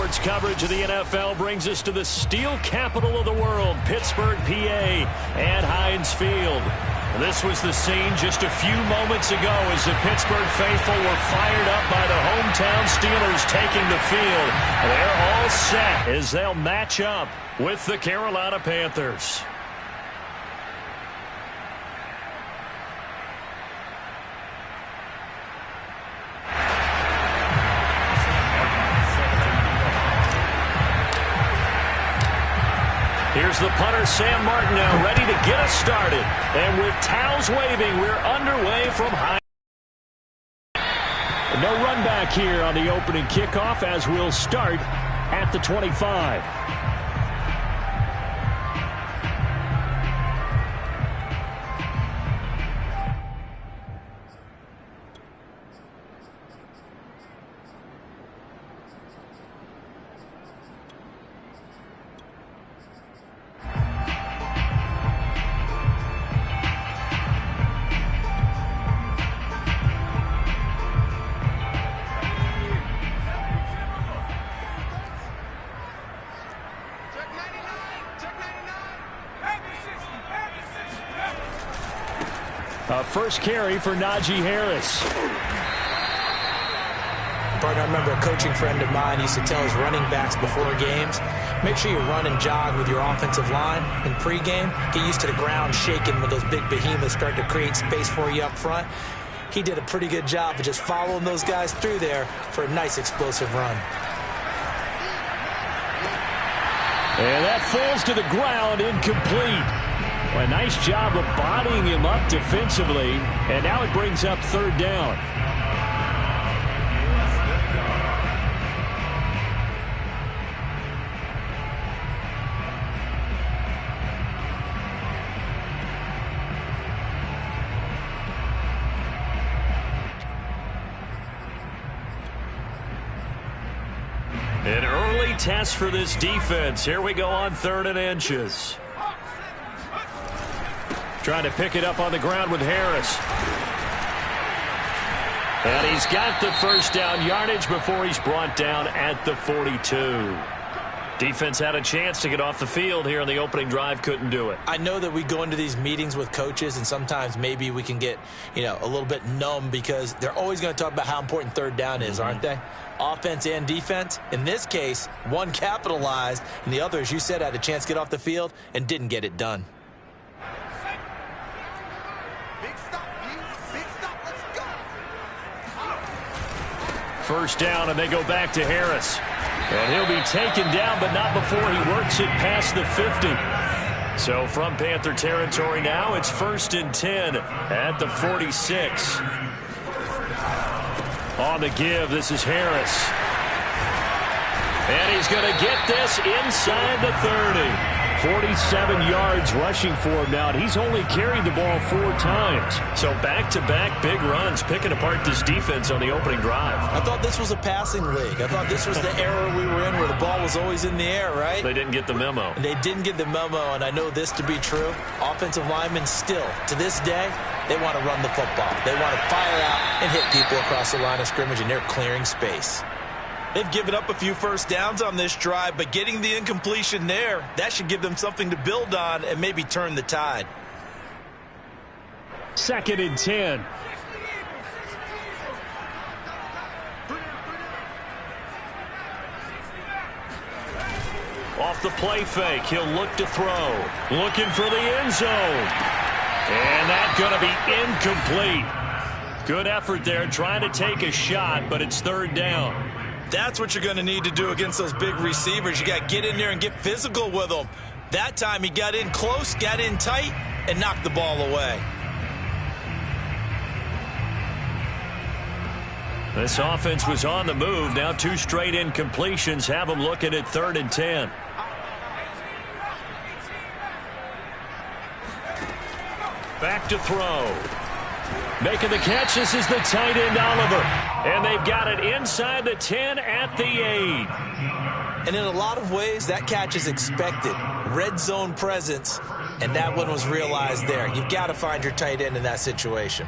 Sports coverage of the NFL brings us to the steel capital of the world, Pittsburgh, PA, at Heinz Field. This was the scene just a few moments ago as the Pittsburgh faithful were fired up by the hometown Steelers taking the field. They're all set as they'll match up with the Carolina Panthers. Here's the punter, Sam Martin, now ready to get us started. And with towels waving, we're underway from high. No run back here on the opening kickoff as we'll start at the 25. First carry for Najee Harris. Partner, I remember a coaching friend of mine used to tell his running backs before games, make sure you run and jog with your offensive line in pregame. Get used to the ground shaking when those big behemoths start to create space for you up front. He did a pretty good job of just following those guys through there for a nice explosive run. And that falls to the ground, incomplete. A nice job of bodying him up defensively, and now it brings up third down. An early test for this defense. Here we go on 3rd and inches. Trying to pick it up on the ground with Harris. And he's got the first down yardage before he's brought down at the 42. Defense had a chance to get off the field here on the opening drive, couldn't do it. I know that we go into these meetings with coaches, and sometimes maybe we can get, a little bit numb because they're always going to talk about how important third down is, aren't they? Offense and defense. In this case, one capitalized, and the other, as you said, had a chance to get off the field and didn't get it done. First down, and they go back to Harris. And he'll be taken down, but not before he works it past the 50. So from Panther territory now, it's 1st and 10 at the 46. On the give, this is Harris. And he's going to get this inside the 30. 47 yards rushing for him now, and he's only carried the ball 4 times. So back-to-back big runs, picking apart this defense on the opening drive. I thought this was a passing league. I thought this was the era we were in where the ball was always in the air, right? They didn't get the memo. They didn't get the memo, and I know this to be true. Offensive linemen still, to this day, they want to run the football. They want to fire out and hit people across the line of scrimmage, and they're clearing space. They've given up a few first downs on this drive, but getting the incompletion there, that should give them something to build on and maybe turn the tide. 2nd and 10. Off the play fake, he'll look to throw. Looking for the end zone. And that's going to be incomplete. Good effort there, trying to take a shot, but it's 3rd down. That's what you're going to need to do against those big receivers. You got to get in there and get physical with them. That time he got in close, got in tight, and knocked the ball away. This offense was on the move. Now 2 straight incompletions have them looking at 3rd and 10. Back to throw. Making the catch, this is the tight end, Oliver. And they've got it inside the 10 at the 8. And in a lot of ways, that catch is expected. Red zone presence, and that one was realized there. You've got to find your tight end in that situation.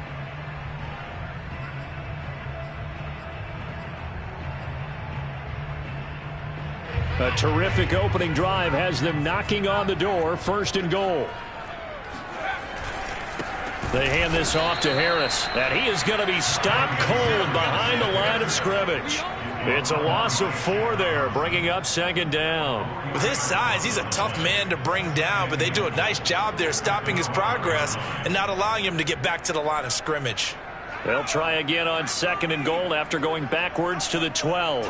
A terrific opening drive has them knocking on the door, 1st and goal. They hand this off to Harris, and he is going to be stopped cold behind the line of scrimmage. It's a loss of 4 there, bringing up 2nd down. With his size, he's a tough man to bring down, but they do a nice job there stopping his progress and not allowing him to get back to the line of scrimmage. They'll try again on 2nd and goal after going backwards to the 12.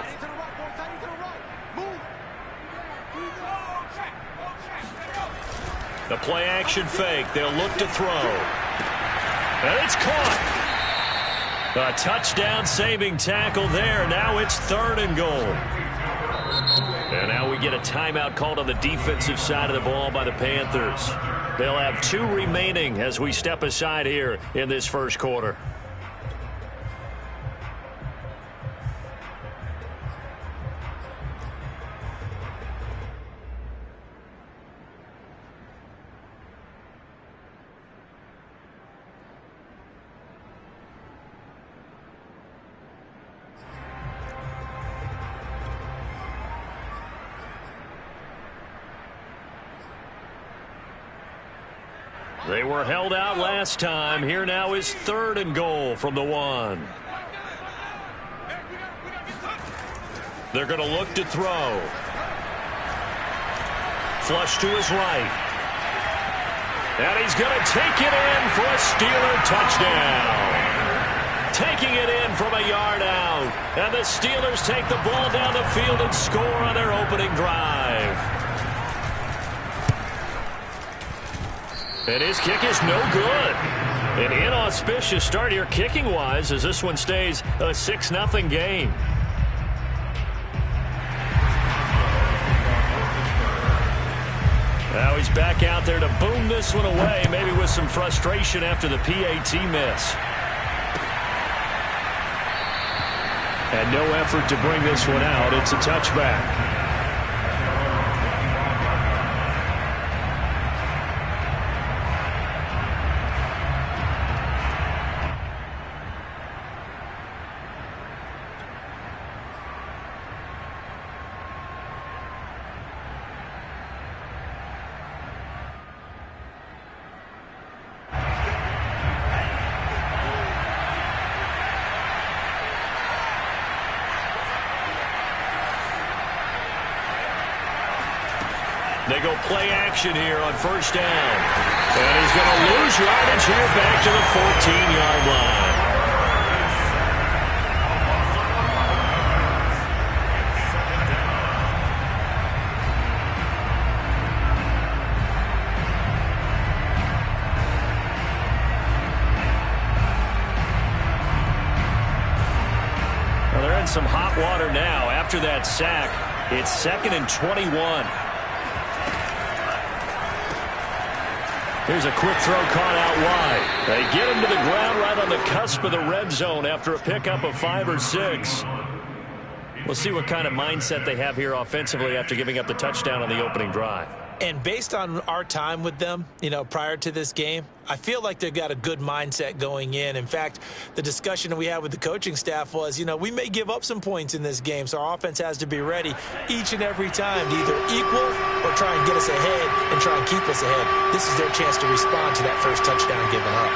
The play action fake. They'll look to throw. And it's caught. A touchdown saving tackle there. Now it's 3rd and goal. And now we get a timeout called on the defensive side of the ball by the Panthers. They'll have 2 remaining as we step aside here in this 1st quarter. They were held out last time. Here now is 3rd and goal from the 1. They're going to look to throw. Flush to his right. And he's going to take it in for a Steeler touchdown. Taking it in from a yard out. And the Steelers take the ball down the field and score on their opening drive. And his kick is no good. An inauspicious start here kicking-wise as this one stays a 6-0 game. Now he's back out there to boom this one away, maybe with some frustration after the PAT miss. And no effort to bring this one out. It's a touchback. They go play action here on 1st down. And he's going to lose yardage here back to the 14-yard line. Well, they're in some hot water now. After that sack, it's 2nd and 21. Here's a quick throw caught out wide. They get him to the ground right on the cusp of the red zone after a pickup of 5 or 6. We'll see what kind of mindset they have here offensively after giving up the touchdown on the opening drive. And based on our time with them, prior to this game, I feel like they've got a good mindset going in. In fact, the discussion that we had with the coaching staff was, we may give up some points in this game, so our offense has to be ready each and every time to either equal or try and get us ahead and try and keep us ahead. This is their chance to respond to that first touchdown given up.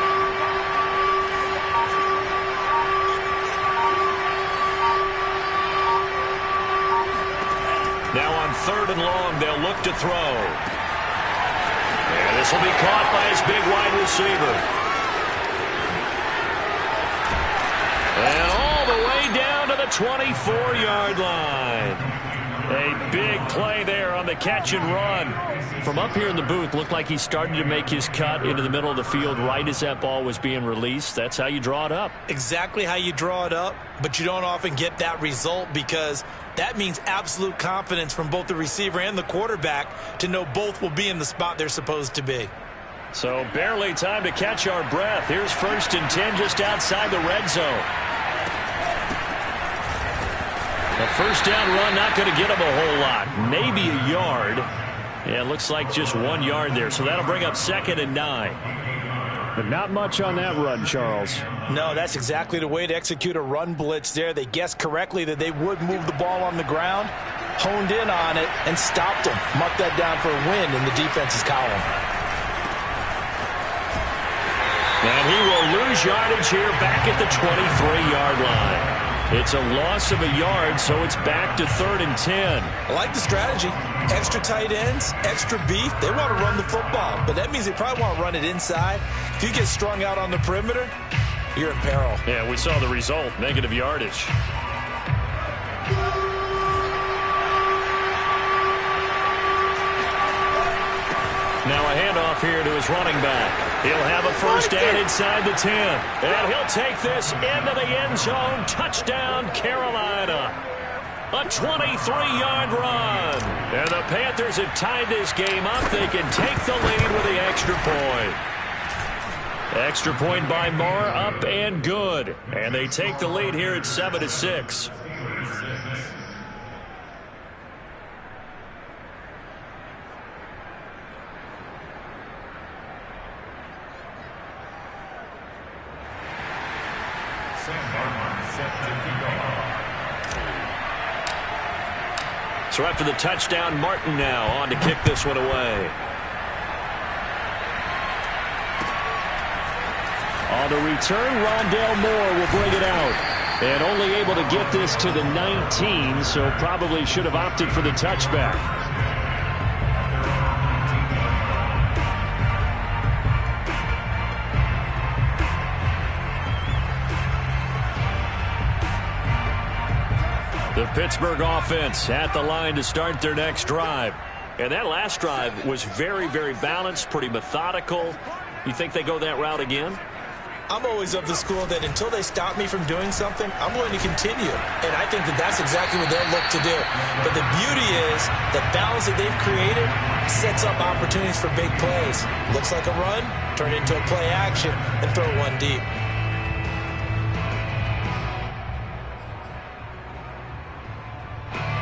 Now on 3rd and long, they'll look to throw. And this will be caught by his big wide receiver. And all the way down to the 24-yard line. A big play there on the catch and run. From up here in the booth, looked like he started to make his cut into the middle of the field right as that ball was being released. That's how you draw it up. Exactly how you draw it up, but you don't often get that result because that means absolute confidence from both the receiver and the quarterback to know both will be in the spot they're supposed to be. So barely time to catch our breath. Here's 1st and 10 just outside the red zone. The first down run not going to get him a whole lot. Maybe a yard. Yeah, it looks like just 1 yard there. So that'll bring up 2nd and 9. But not much on that run, Charles. No, that's exactly the way to execute a run blitz there. They guessed correctly that they would move the ball on the ground. honed in on it and stopped him. Marked that down for a win in the defense's column. And he will lose yardage here back at the 23-yard line. It's a loss of a yard, so it's back to 3rd and 10. I like the strategy. Extra tight ends, extra beef. They want to run the football, but that means they probably want to run it inside. If you get strung out on the perimeter, you're in peril. Yeah, we saw the result, negative yardage. Now a handoff here to his running back. He'll have a first down inside the 10. And he'll take this into the end zone. Touchdown, Carolina. A 23-yard run. And the Panthers have tied this game up. They can take the lead with the extra point. Extra point by Moore, up and good. And they take the lead here at 7-6. So after the touchdown, Martin now on to kick this one away. On the return, Rondale Moore will bring it out. And only able to get this to the 19, so probably should have opted for the touchback. The Pittsburgh offense at the line to start their next drive. And that last drive was very, very balanced, pretty methodical. You think they go that route again? I'm always of the school that until they stop me from doing something, I'm going to continue. And I think that that's exactly what they'll look to do. But the beauty is the balance that they've created sets up opportunities for big plays. Looks like a run, turn it into a play action, and throw one deep.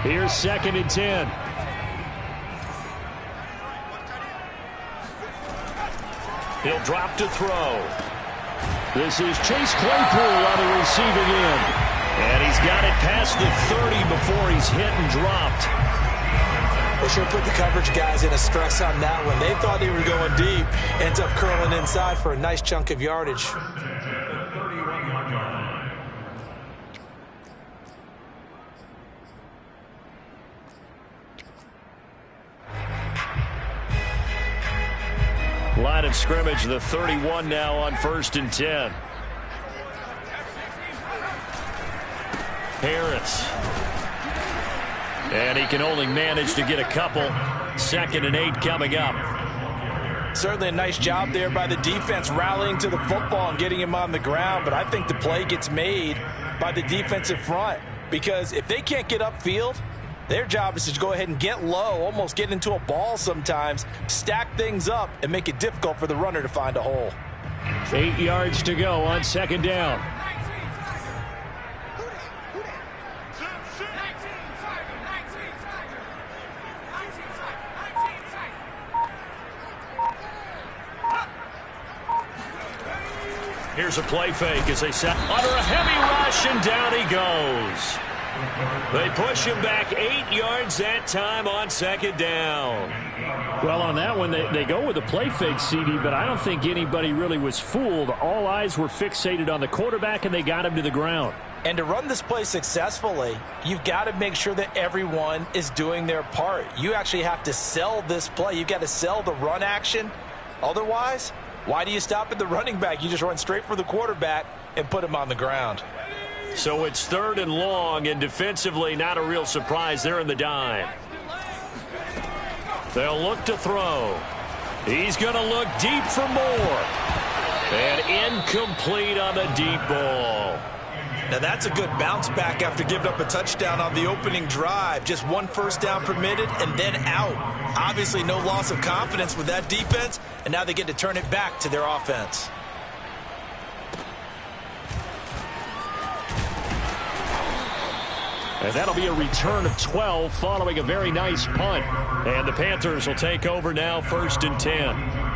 Here's 2nd and 10. He'll drop to throw. This is Chase Claypool on the receiving end. And he's got it past the 30 before he's hit and dropped. They sure put the coverage guys in a stress on that one. They thought they were going deep. Ends up curling inside for a nice chunk of yardage. Line of scrimmage, the 31 now on 1st and 10. Harris. And he can only manage to get a couple. 2nd and 8 coming up. Certainly a nice job there by the defense rallying to the football and getting him on the ground. But I think the play gets made by the defensive front. Because if they can't get upfield, their job is to go ahead and get low, almost get into a ball sometimes, stack things up, and make it difficult for the runner to find a hole. 8 yards to go on 2nd down. Here's a play fake as they set under a heavy rush, and down he goes. They push him back 8 yards that time on 2nd down. Well, on that one, they go with a play fake, CD, but I don't think anybody really was fooled. All eyes were fixated on the quarterback, and they got him to the ground. And to run this play successfully, you've got to make sure that everyone is doing their part. You actually have to sell this play. You've got to sell the run action. Otherwise, why do you stop at the running back? You just run straight for the quarterback and put him on the ground. So it's 3rd and long, and defensively not a real surprise. They're in the dime. They'll look to throw. He's going to look deep for Moore. And incomplete on the deep ball. Now that's a good bounce back after giving up a touchdown on the opening drive. Just 1 first down permitted and then out. Obviously no loss of confidence with that defense, and now they get to turn it back to their offense. And that'll be a return of 12 following a very nice punt. And the Panthers will take over now, 1st and 10.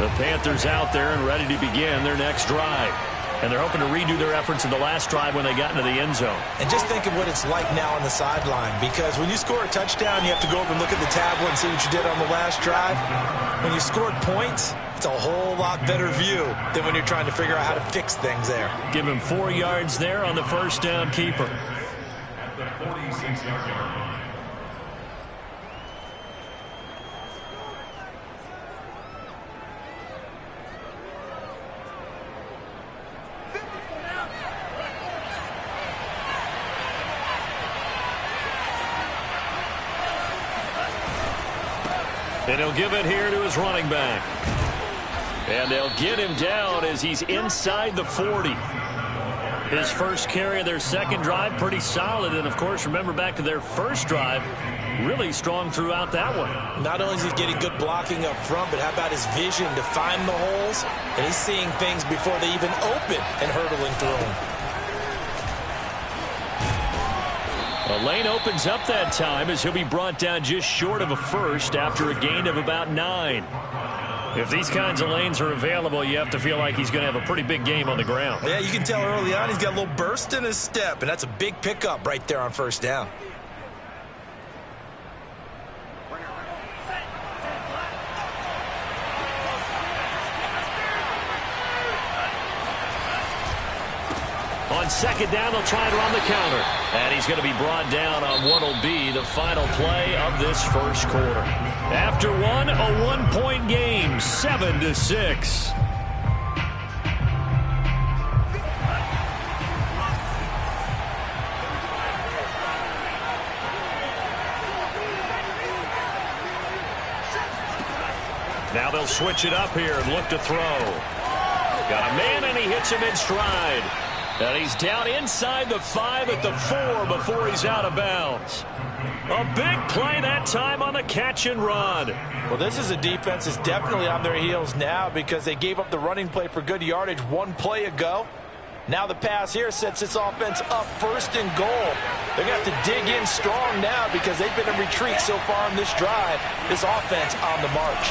The Panthers out there and ready to begin their next drive. And they're hoping to redo their efforts in the last drive when they got into the end zone. And just think of what it's like now on the sideline, because when you score a touchdown, you have to go over and look at the tablet and see what you did on the last drive. When you scored points, it's a whole lot better view than when you're trying to figure out how to fix things there. Give him 4 yards there on the first down keeper. At the 46-yard line. And he'll give it here to his running back. And they'll get him down as he's inside the 40. His first carry of their second drive, pretty solid. And, of course, remember back to their first drive, really strong throughout that one. Not only is he getting good blocking up front, but how about his vision to find the holes? And he's seeing things before they even open and hurdling through them. A lane opens up that time as he'll be brought down just short of a first after a gain of about 9. If these kinds of lanes are available, you have to feel like he's going to have a pretty big game on the ground. Yeah, you can tell early on he's got a little burst in his step, and that's a big pickup right there on first down. On second down, they'll try and run the counter. And he's going to be brought down on what will be the final play of this first quarter. After one, a 1-point game, 7-6. Now they'll switch it up here and look to throw. Got a man, and he hits him in stride. And he's down inside the 5 at the 4 before he's out of bounds. A big play that time on the catch and run. Well, this is a defense that's definitely on their heels now because they gave up the running play for good yardage one play ago. Now the pass here sets this offense up first and goal. They're going to have to dig in strong now because they've been in retreat so far on this drive. This offense on the march.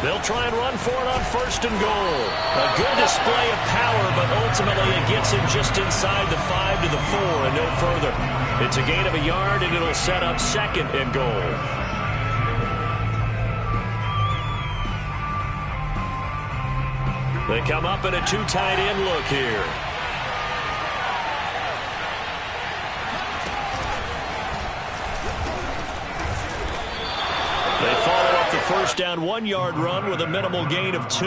They'll try and run for it on first and goal. A good display of power, but ultimately it gets him just inside the 5 to the 4 and no further. It's a gain of a yard, and it'll set up second and goal. They come up in a 2 tight end look here. They follow up the first down 1-yard run with a minimal gain of 2.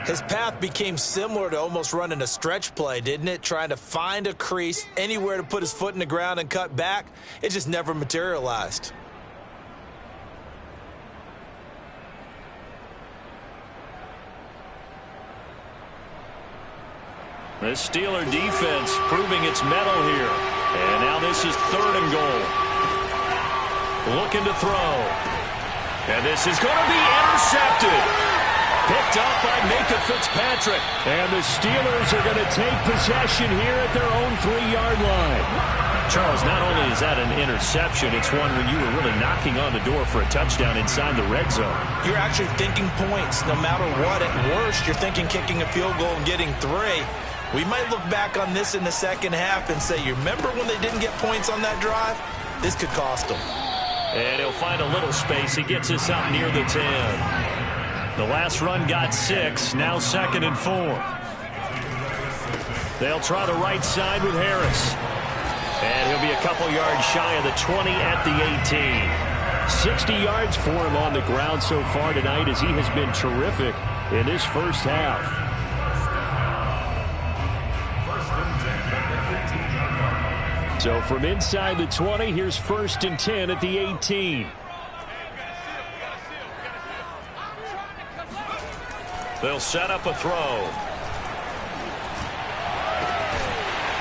His path became similar to almost running a stretch play, didn't it? Trying to find a crease, anywhere to put his foot in the ground and cut back. It just never materialized. This Steeler defense proving its mettle here. And now this is 3rd and goal. Looking to throw. And this is going to be intercepted. Picked up by Micah Fitzpatrick. And the Steelers are going to take possession here at their own 3-yard line. Charles, not only is that an interception, it's one when you were really knocking on the door for a touchdown inside the red zone. You're actually thinking points no matter what. At worst, you're thinking kicking a field goal and getting 3. We might look back on this in the second half and say, you remember when they didn't get points on that drive? This could cost them. And he'll find a little space. He gets us up near the 10. The last run got 6. Now 2nd and 4. They'll try the right side with Harris. And he'll be a couple yards shy of the 20 at the 18. 60 yards for him on the ground so far tonight as he has been terrific in this first half. So from inside the 20, here's 1st and 10 at the 18. They'll set up a throw.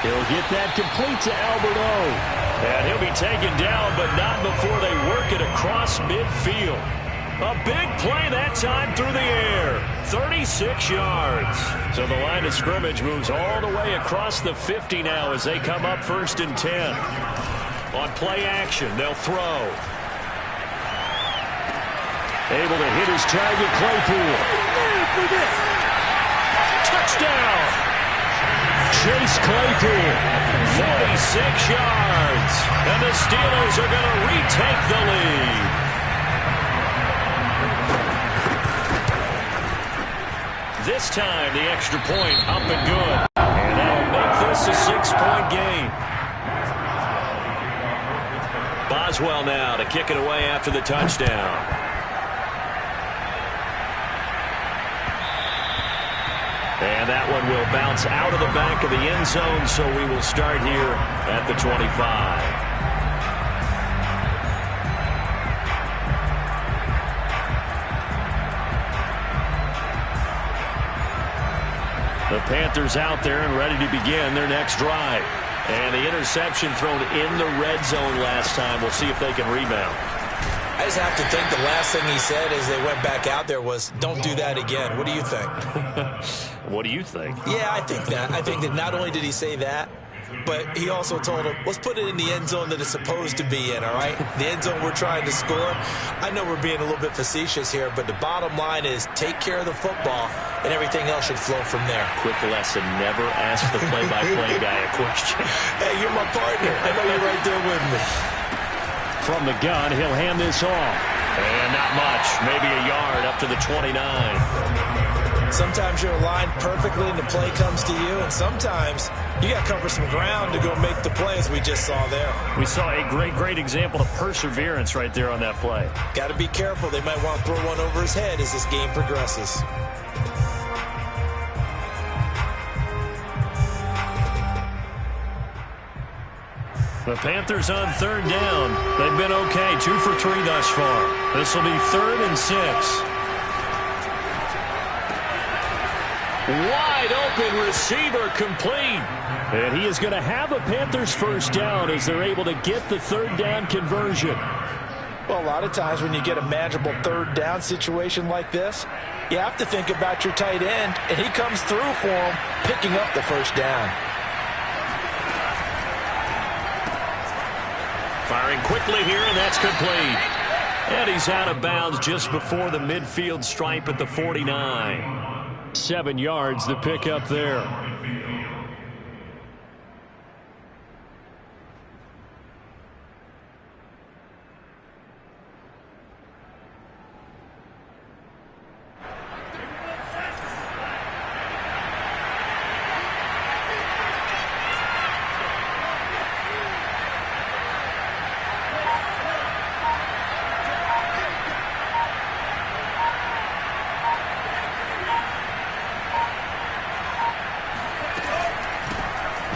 He'll get that complete to Albert O. And he'll be taken down, but not before they work it across midfield. A big play that time through the air. 36 yards. So the line of scrimmage moves all the way across the 50 now as they come up 1st and 10. On play action, they'll throw. Able to hit his target, Claypool. Touchdown! Chase Claypool, 46 yards. And the Steelers are going to retake the lead. This time, the extra point up and good. And that'll make this a 6-point game. Boswell now to kick it away after the touchdown. And that one will bounce out of the back of the end zone, so we will start here at the 25. The Panthers out there and ready to begin their next drive. And the interception thrown in the red zone last time. We'll see if they can rebound. I just have to think the last thing he said as they went back out there was, don't do that again. What do you think? What do you think? Yeah, I think that. I think that not only did he say that, but he also told him, let's put it in the end zone that it's supposed to be in, all right? The end zone we're trying to score. I know we're being a little bit facetious here, but the bottom line is take care of the football, and everything else should flow from there. Quick lesson, never ask the play-by-play guy a question. Hey, you're my partner. I know you're right there with me. From the gun, he'll hand this off. And not much, maybe a yard up to the 29. Sometimes you're aligned perfectly and the play comes to you, and sometimes you got to cover some ground to go make the play, as we just saw there. We saw a great example of perseverance right there on that play. Got to be careful. They might want to throw one over his head as this game progresses. The Panthers on third down. They've been okay, 2 for 3 thus far. This will be 3rd and 6. Wide open receiver complete. And he is going to have a Panthers first down as they're able to get the third down conversion. Well, a lot of times when you get a manageable third down situation like this, you have to think about your tight end, and he comes through for him, picking up the first down. Firing quickly here, and that's complete. And he's out of bounds just before the midfield stripe at the 49. 7 yards, the pickup there.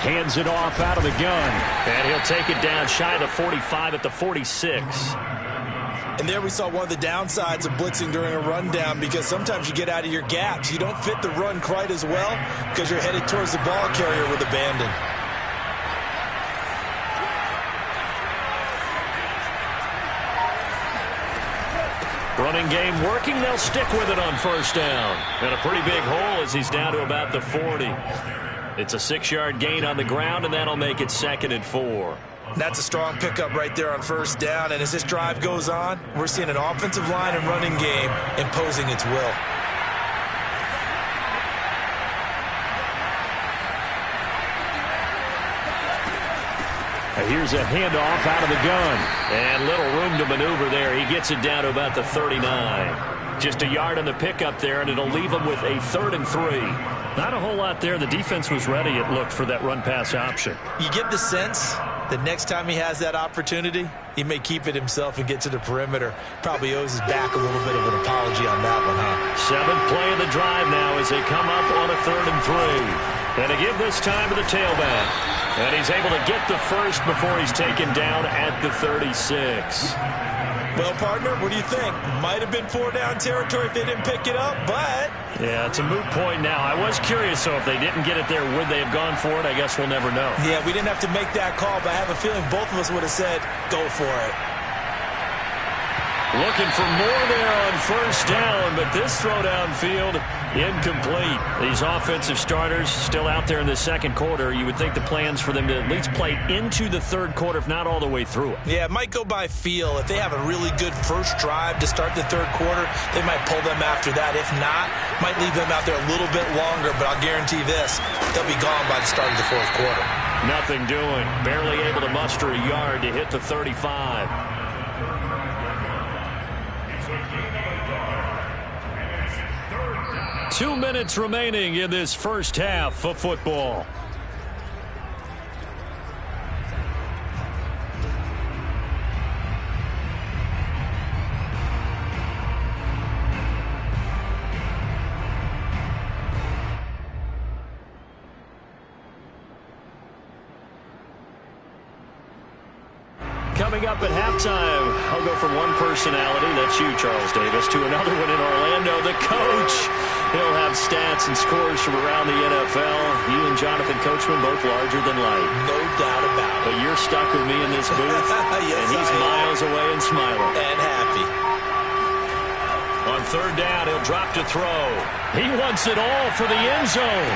Hands it off out of the gun. And he'll take it down shy of the 45 at the 46. And there we saw one of the downsides of blitzing during a rundown, because sometimes you get out of your gaps. You don't fit the run quite as well because you're headed towards the ball carrier with abandon. Running game working. They'll stick with it on first down. And a pretty big hole as he's down to about the 40. It's a 6-yard gain on the ground, and that'll make it 2nd and 4. That's a strong pickup right there on first down. And as this drive goes on, we're seeing an offensive line and running game imposing its will. Here's a handoff out of the gun. And little room to maneuver there. He gets it down to about the 39. Just a yard on the pickup there, and it'll leave him with a 3rd and 3. Not a whole lot there. The defense was ready, it looked, for that run-pass option. You get the sense that next time he has that opportunity, he may keep it himself and get to the perimeter. Probably owes his back a little bit of an apology on that one, huh? 7th play of the drive now as they come up on a 3rd and 3. And to give this time to the tailback. And he's able to get the first before he's taken down at the 36. Well, partner, what do you think? Might have been 4-down territory if they didn't pick it up, but... Yeah, it's a moot point now. I was curious, so if they didn't get it there, would they have gone for it? I guess we'll never know. Yeah, we didn't have to make that call, but I have a feeling both of us would have said, go for it. Looking for more there on first down, but this throw downfield incomplete. These offensive starters still out there in the second quarter. You would think the plans for them to at least play into the third quarter, if not all the way through it. Yeah, it might go by feel. If they have a really good first drive to start the third quarter, they might pull them after that. If not, might leave them out there a little bit longer, but I'll guarantee this, they'll be gone by the start of the fourth quarter. Nothing doing. Barely able to muster a yard to hit the 35. 2 minutes remaining in this first half of football. Coming up at halftime, I'll go from one personality, that's you, Charles Davis, to another one in Orlando, the coach. He'll have stats and scores from around the NFL. You and Jonathan Coachman both larger than life. No doubt about it. But you're stuck with me in this booth, yes, and he's miles away and smiling. And happy. On third down, he'll drop to throw. He wants it all for the end zone.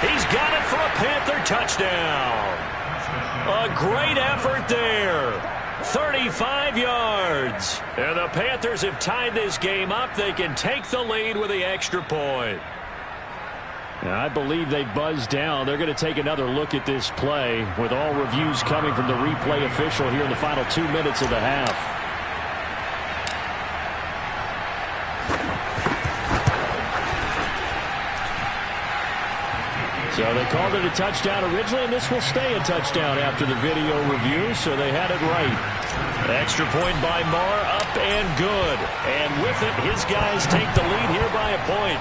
He's got it for a Panther touchdown. A great effort there. 35 yards. And the Panthers have tied this game up. They can take the lead with the extra point. I believe they buzzed down. They're going to take another look at this play with all reviews coming from the replay official here in the final 2 minutes of the half. So they called it a touchdown originally, and this will stay a touchdown after the video review, so they had it right. Extra point by Marr, up and good. And with it, his guys take the lead here by a point.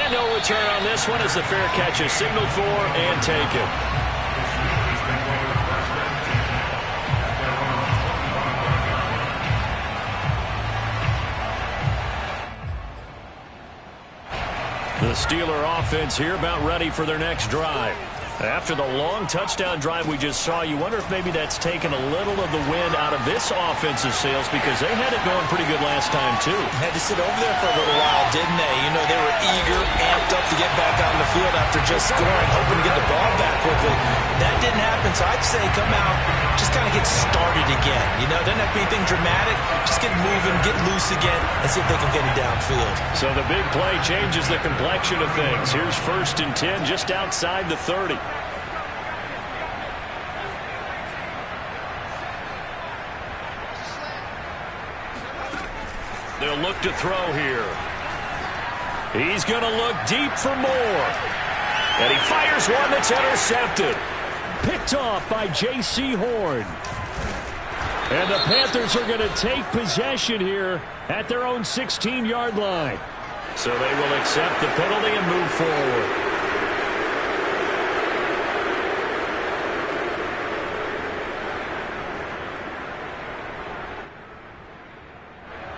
And no return on this one as the fair catch is signaled for and taken. The Steeler offense here about ready for their next drive. After the long touchdown drive we just saw, you wonder if maybe that's taken a little of the wind out of this offensive sails because they had it going pretty good last time, too. Had to sit over there for a little while, didn't they? You know, they were eager, amped up to get back on the field after just scoring, hoping to get the ball back quickly. That didn't happen, so I'd say come out, just kind of get started again. You know, doesn't have to be anything dramatic. Just get moving, get loose again, and see if they can get it downfield. So the big play changes the complexion of things. Here's 1st and 10 just outside the 30. They'll look to throw here. He's going to look deep for more. And he fires one that's intercepted. Picked off by J.C. Horn. And the Panthers are going to take possession here at their own 16-yard line. So they will accept the penalty and move forward.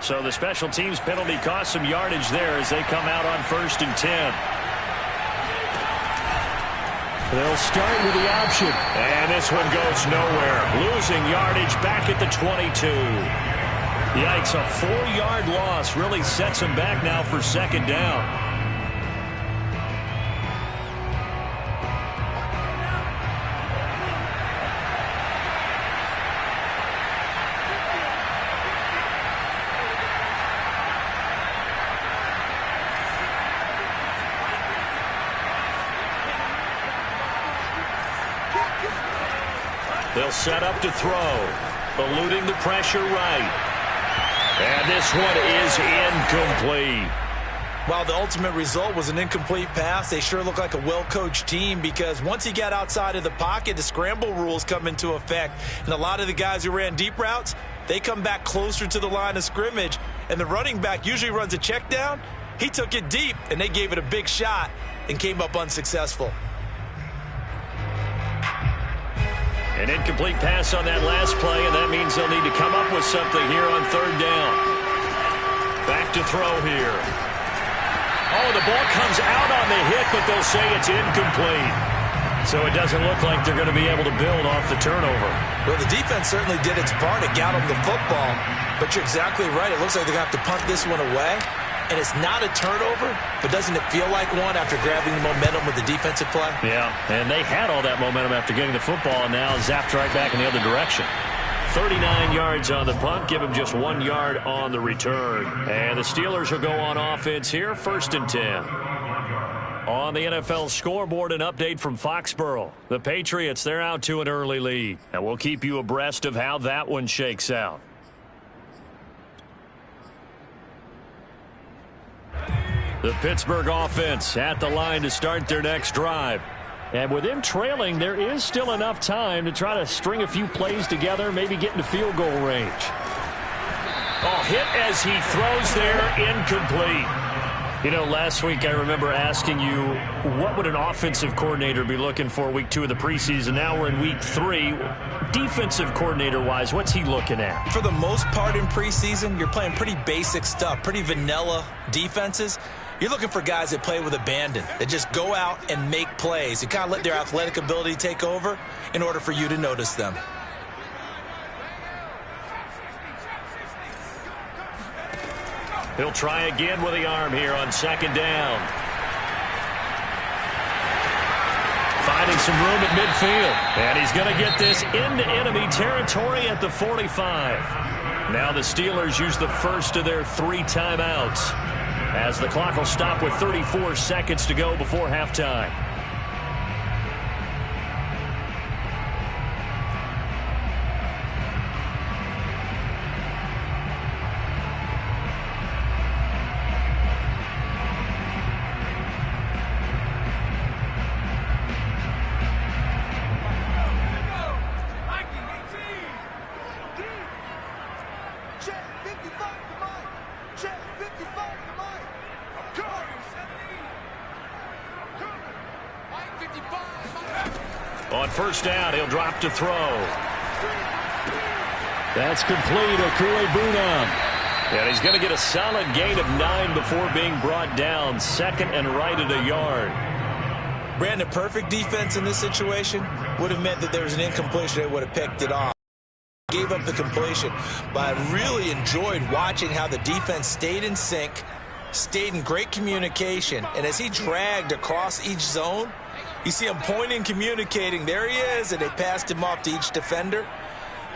So the special teams penalty cost some yardage there as they come out on 1st and 10. They'll start with the option. And this one goes nowhere. Losing yardage back at the 22. Yikes, a 4-yard loss really sets them back now for 2nd down. They'll set up to throw. Eluding the pressure right. And this one is incomplete. While the ultimate result was an incomplete pass, they sure look like a well-coached team because once he got outside of the pocket, the scramble rules come into effect. And a lot of the guys who ran deep routes, they come back closer to the line of scrimmage. And the running back usually runs a check down. He took it deep, and they gave it a big shot and came up unsuccessful. An incomplete pass on that last play, and that means they'll need to come up with something here on 3rd down. Back to throw here. Oh, the ball comes out on the hit, but they'll say it's incomplete. So it doesn't look like they're going to be able to build off the turnover. Well, the defense certainly did its part to get them the football, but you're exactly right. It looks like they're going to have to punt this one away, and it's not a turnover, but doesn't it feel like one after grabbing the momentum with the defensive play? Yeah, and they had all that momentum after getting the football, and now zapped right back in the other direction. 39 yards on the punt, give him just 1 yard on the return. And the Steelers will go on offense here, 1st and 10. On the NFL scoreboard, an update from Foxborough. The Patriots, they're out to an early lead. And we'll keep you abreast of how that one shakes out. The Pittsburgh offense at the line to start their next drive. And with them trailing, there is still enough time to try to string a few plays together, maybe get into field goal range. Oh, hit as he throws there, incomplete. You know, last week I remember asking you, what would an offensive coordinator be looking for week 2 of the preseason? Now we're in week 3. Defensive coordinator-wise, what's he looking at? For the most part in preseason, you're playing pretty basic stuff, pretty vanilla defenses. You're looking for guys that play with abandon, that just go out and make plays. You kind of let their athletic ability take over in order for you to notice them. He'll try again with the arm here on 2nd down. Finding some room at midfield. And he's going to get this into enemy territory at the 45. Now the Steelers use the first of their 3 timeouts, as the clock will stop with 34 seconds to go before halftime. On 1st down, he'll drop to throw. That's complete. Okuegbunam. And he's going to get a solid gain of 9 before being brought down. 2nd and right at a yard. Brandon, perfect defense in this situation would have meant that there was an incompletion that would have picked it off. Gave up the completion, but I really enjoyed watching how the defense stayed in sync, stayed in great communication, and as he dragged across each zone, you see him pointing, communicating. There he is, and they passed him off to each defender.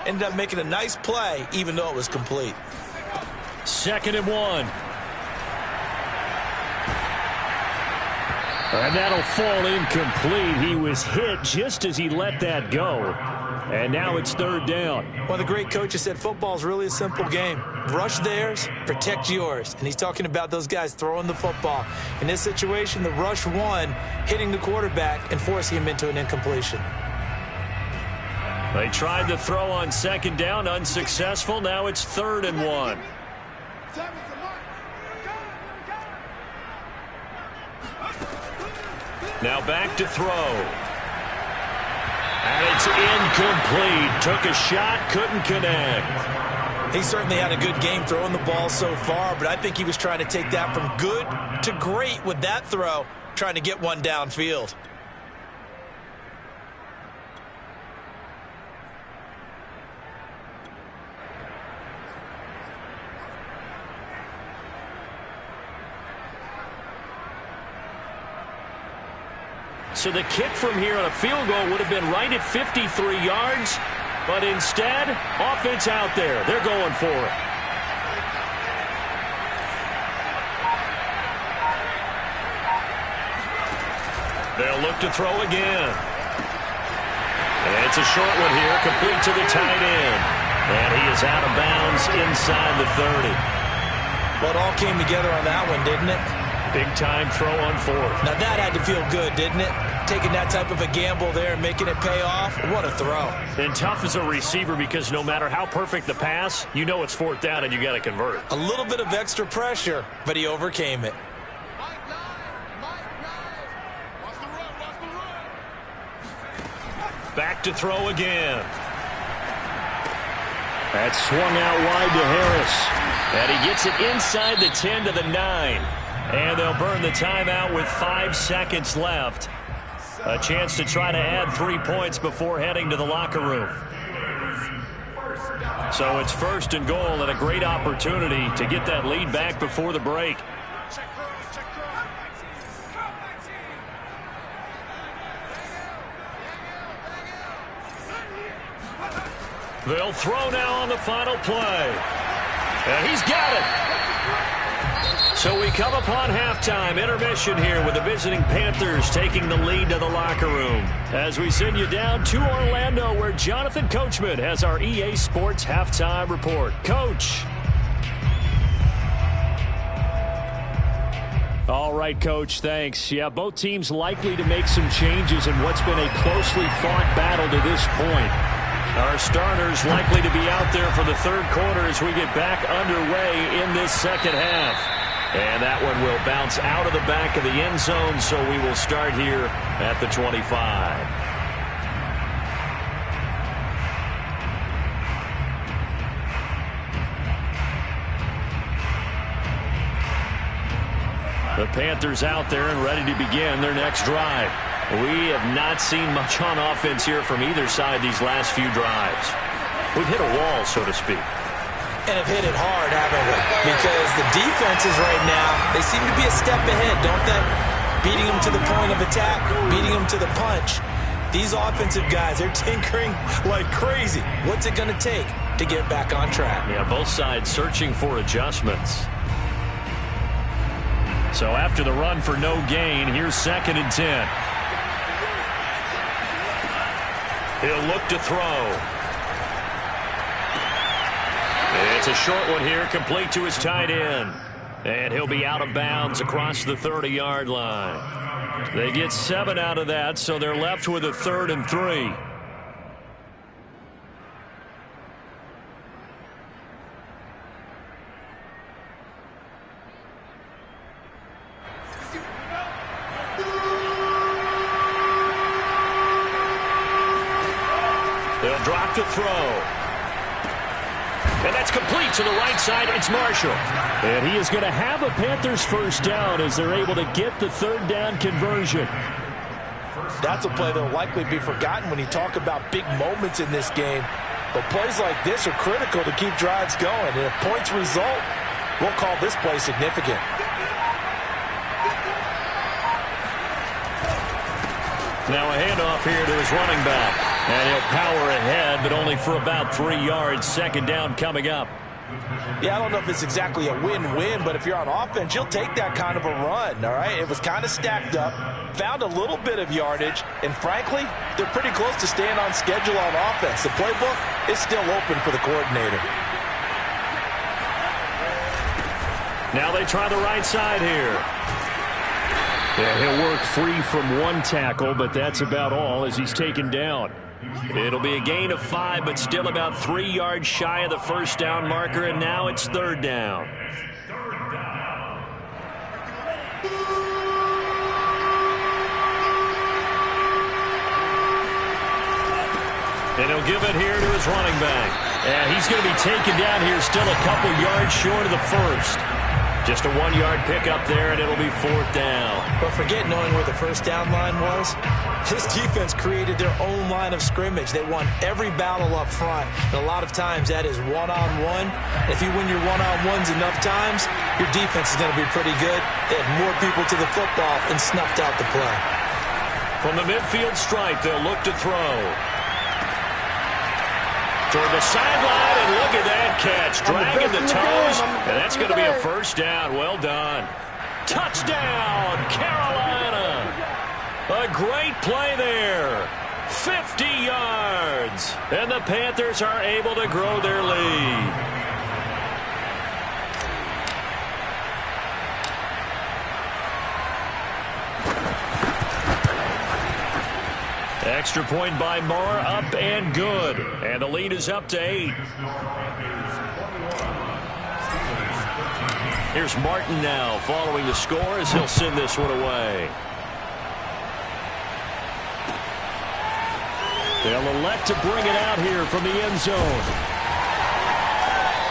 Ended up making a nice play, even though it was complete. 2nd and 1. And that'll fall incomplete. He was hit just as he let that go. And now it's 3rd down. One of the great coaches said football's really a simple game. Rush theirs, protect yours. And he's talking about those guys throwing the football. In this situation, the rush won, hitting the quarterback and forcing him into an incompletion. They tried to throw on 2nd down, unsuccessful. Now it's 3rd and 1. Now back to throw. And it's incomplete. Took a shot, couldn't connect. He certainly had a good game throwing the ball so far, but I think he was trying to take that from good to great with that throw, trying to get one downfield. So the kick from here on a field goal would have been right at 53 yards, but instead, offense out there. They're going for it. They'll look to throw again. And it's a short one here, complete to the tight end. And he is out of bounds inside the 30. Well, it all came together on that one, didn't it? Big-time throw on 4th. Now that had to feel good, didn't it? Taking that type of a gamble there and making it pay off. What a throw. And tough as a receiver because no matter how perfect the pass, you know it's 4th down and you got to convert. A little bit of extra pressure, but he overcame it. Back to throw again. That swung out wide to Harris. And he gets it inside the 10 to the 9. And they'll burn the timeout with 5 seconds left. A chance to try to add 3 points before heading to the locker room. So it's 1st and goal and a great opportunity to get that lead back before the break. They'll throw now on the final play. And he's got it. So we come upon halftime intermission here with the visiting Panthers taking the lead to the locker room. As we send you down to Orlando where Jonathan Coachman has our EA Sports halftime report. Coach. All right, Coach, thanks. Yeah, both teams likely to make some changes in what's been a closely fought battle to this point. Our starters likely to be out there for the 3rd quarter as we get back underway in this 2nd half. And that one will bounce out of the back of the end zone, so we will start here at the 25. The Panthers out there and ready to begin their next drive. We have not seen much on offense here from either side these last few drives. We've hit a wall, so to speak. And have hit it hard, haven't we? Because the defenses right now, they seem to be a step ahead, don't they? Beating them to the point of attack, beating them to the punch. These offensive guys, they're tinkering like crazy. What's it going to take to get back on track? Yeah, both sides searching for adjustments. So after the run for no gain, here's 2nd and 10. He'll look to throw. It's a short one here, complete to his tight end. And he'll be out of bounds across the 30-yard line. They get 7 out of that, so they're left with a 3rd and 3. They'll drop to throw. And that's complete to the right side. It's Marshall. And he is going to have a Panthers 1st down as they're able to get the 3rd down conversion. That's a play that will likely be forgotten when you talk about big moments in this game. But plays like this are critical to keep drives going. And if points result, we'll call this play significant. Now a handoff here to his running back. And he'll power ahead, but only for about 3 yards. 2nd down coming up. Yeah, I don't know if it's exactly a win-win, but if you're on offense, you'll take that kind of a run, all right? It was kind of stacked up, found a little bit of yardage, and frankly, they're pretty close to staying on schedule on offense. The playbook is still open for the coordinator. Now they try the right side here. Yeah, he'll work free from 1 tackle, but that's about all as he's taken down. It'll be a gain of 5, but still about 3 yards shy of the 1st down marker, and now it's 3rd down. And he'll give it here to his running back. And he's going to be taken down here still a couple yards short of the 1st. Just a 1-yard pickup there, and it'll be 4th down. But forget knowing where the 1st down line was. This defense created their own line of scrimmage. They won every battle up front. And a lot of times that is one-on-one. If you win your one-on-ones enough times, your defense is going to be pretty good. They had more people to the football and snuffed out the play. From the midfield stripe, they'll look to throw. Toward the sideline, and look at that catch. Dragging the toes, and that's going to be a 1st down. Well done. Touchdown, Carolina. A great play there. 50 yards. And the Panthers are able to grow their lead. Extra point by Moore, up and good. And the lead is up to 8. Here's Martin now following the score as he'll send this one away. They'll elect to bring it out here from the end zone.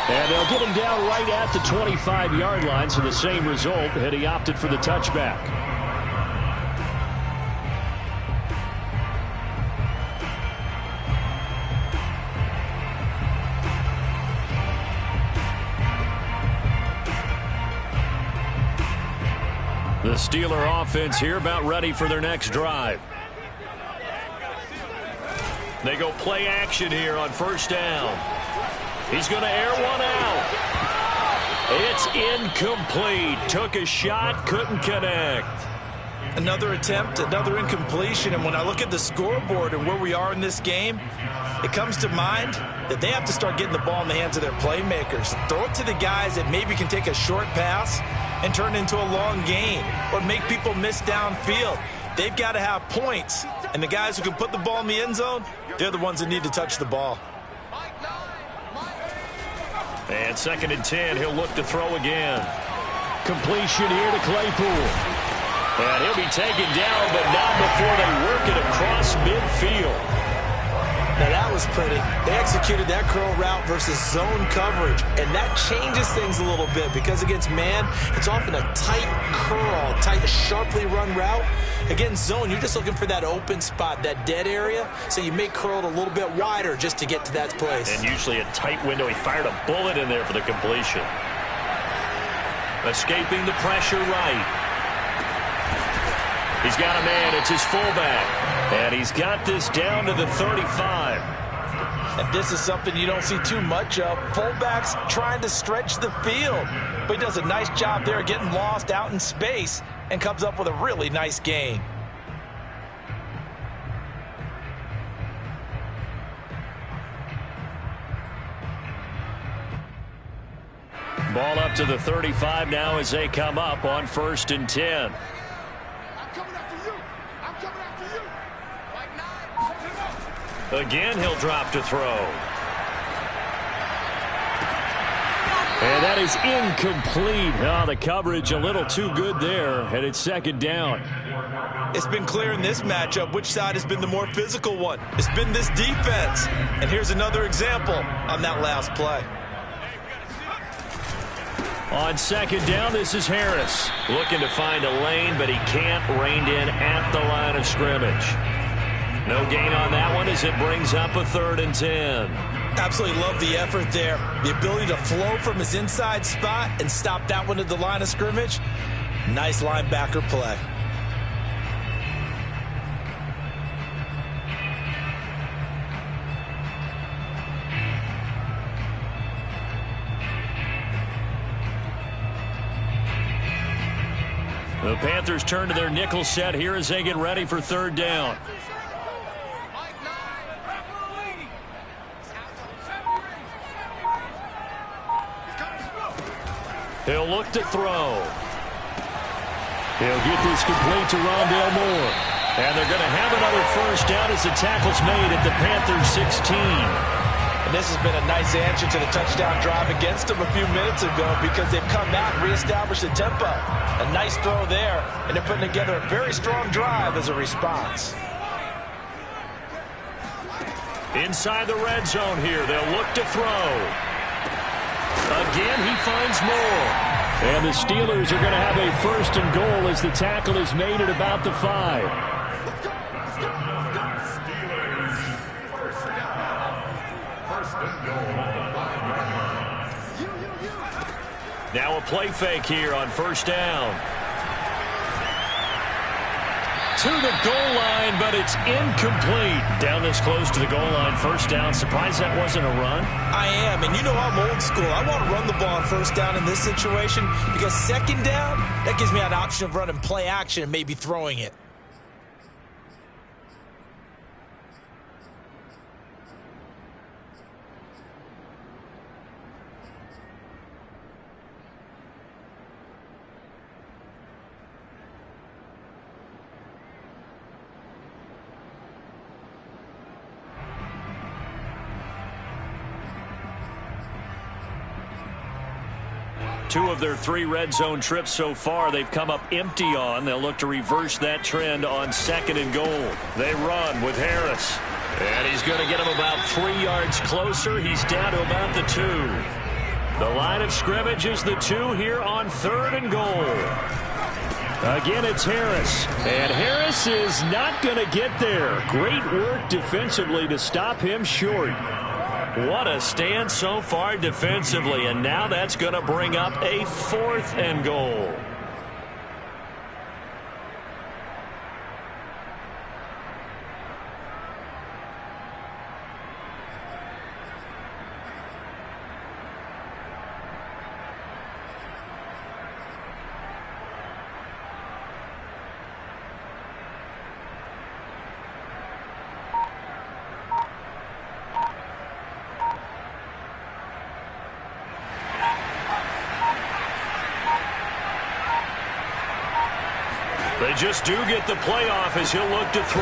And they'll get him down right at the 25-yard line, so the same result had he opted for the touchback. The Steeler offense here about ready for their next drive. They go play action here on first down. He's going to air one out. It's incomplete. Took a shot, couldn't connect. Another attempt, another incompletion, and when I look at the scoreboard and where we are in this game, it comes to mind that they have to start getting the ball in the hands of their playmakers. Throw it to the guys that maybe can take a short pass and turn it into a long gain or make people miss downfield. They've got to have points, and the guys who can put the ball in the end zone, they're the ones that need to touch the ball. And 2nd and 10, he'll look to throw again. Completion here to Claypool. And he'll be taken down, but not before they work it across midfield. Now that was pretty. They executed that curl route versus zone coverage, and that changes things a little bit because against man, it's often a tight curl, tight, sharply run route. Against zone, you're just looking for that open spot, that dead area, so you may curl it a little bit wider just to get to that place. And usually a tight window. He fired a bullet in there for the completion. Escaping the pressure right. He's got a man. It's his fullback. And he's got this down to the 35. And this is something you don't see too much of. Fullbacks trying to stretch the field. But he does a nice job there getting lost out in space and comes up with a really nice gain. Ball up to the 35 now as they come up on 1st and 10. Again, he'll drop to throw. And that is incomplete. Oh, the coverage a little too good there, and it's 2nd down. It's been clear in this matchup which side has been the more physical one. It's been this defense. And here's another example on that last play. On 2nd down, this is Harris. Looking to find a lane, but he can't. Reined in at the line of scrimmage. No gain on that one as it brings up a 3rd and 10. Absolutely love the effort there. The ability to flow from his inside spot and stop that one at the line of scrimmage. Nice linebacker play. The Panthers turn to their nickel set here as they get ready for 3rd down. He'll look to throw. He'll get this complete to Rondale Moore. And they're going to have another 1st down as the tackle's made at the Panthers 16. And this has been a nice answer to the touchdown drive against them a few minutes ago because they've come out and reestablished the tempo. A nice throw there, and they're putting together a very strong drive as a response. Inside the red zone here, they'll look to throw. Again, he finds Moore. And the Steelers are going to have a 1st and goal as the tackle is made at about the 5. Steelers, 1st and goal at the 5-yard line. Now a play fake here on 1st down. To the goal line, but it's incomplete. Down this close to the goal line, 1st down. Surprised that wasn't a run? I am, and you know I'm old school. I want to run the ball on 1st down in this situation because 2nd down, that gives me an option of running play action and maybe throwing it. Two of their 3 red zone trips so far they've come up empty on. They'll look to reverse that trend on 2nd and goal. They run with Harris. And he's going to get him about 3 yards closer. He's down to about the 2. The line of scrimmage is the 2 here on 3rd and goal. Again, it's Harris. And Harris is not going to get there. Great work defensively to stop him short. What a stand so far defensively, and now that's going to bring up a 4th and goal. They just do get the playoff as he'll look to throw.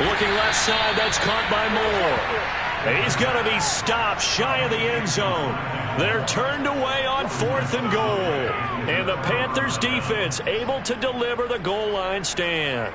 Looking left side, that's caught by Moore. He's going to be stopped shy of the end zone. They're turned away on 4th and goal. And the Panthers defense able to deliver the goal line stand.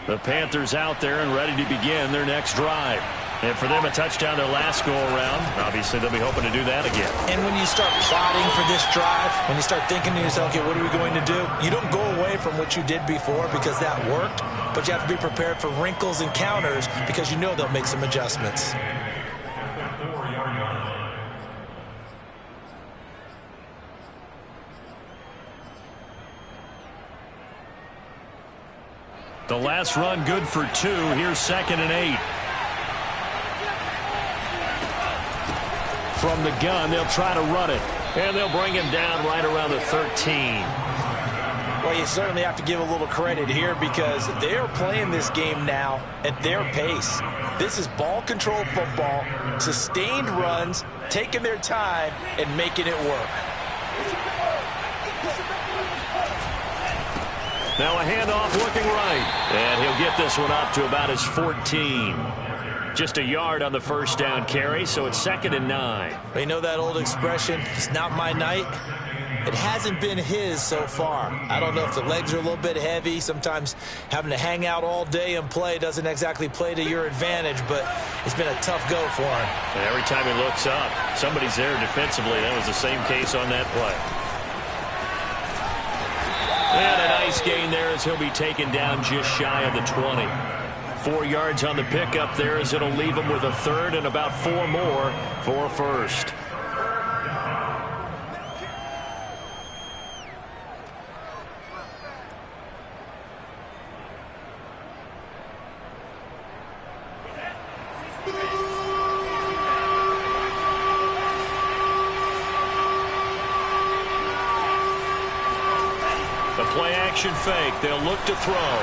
The Panthers out there and ready to begin their next drive. And for them, a touchdown their last go-around. Obviously, they'll be hoping to do that again. And when you start plotting for this drive, when you start thinking to yourself, okay, what are we going to do? You don't go away from what you did before because that worked, but you have to be prepared for wrinkles and counters because you know they'll make some adjustments. The last run good for 2. Here's 2nd and 8. From the gun, they'll try to run it. And they'll bring him down right around the 13. Well, you certainly have to give a little credit here because they are playing this game now at their pace. This is ball control football, sustained runs, taking their time, and making it work. Now a handoff looking right. And he'll get this one up to about his 14. Just a yard on the first down carry, so it's 2nd and 9. You know that old expression, it's not my night? It hasn't been his so far. I don't know if the legs are a little bit heavy. Sometimes having to hang out all day and play doesn't exactly play to your advantage, but it's been a tough go for him. And every time he looks up, somebody's there defensively. That was the same case on that play. And a nice gain there as he'll be taken down just shy of the 20. 4 yards on the pickup there as it'll leave him with a 3rd and about 4 more for a first. Play-action fake. They'll look to throw.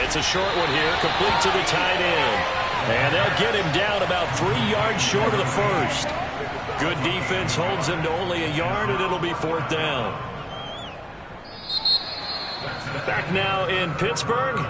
It's a short one here, complete to the tight end. And they'll get him down about 3 yards short of the first. Good defense holds him to only a yard, and it'll be 4th down. Back now in Pittsburgh.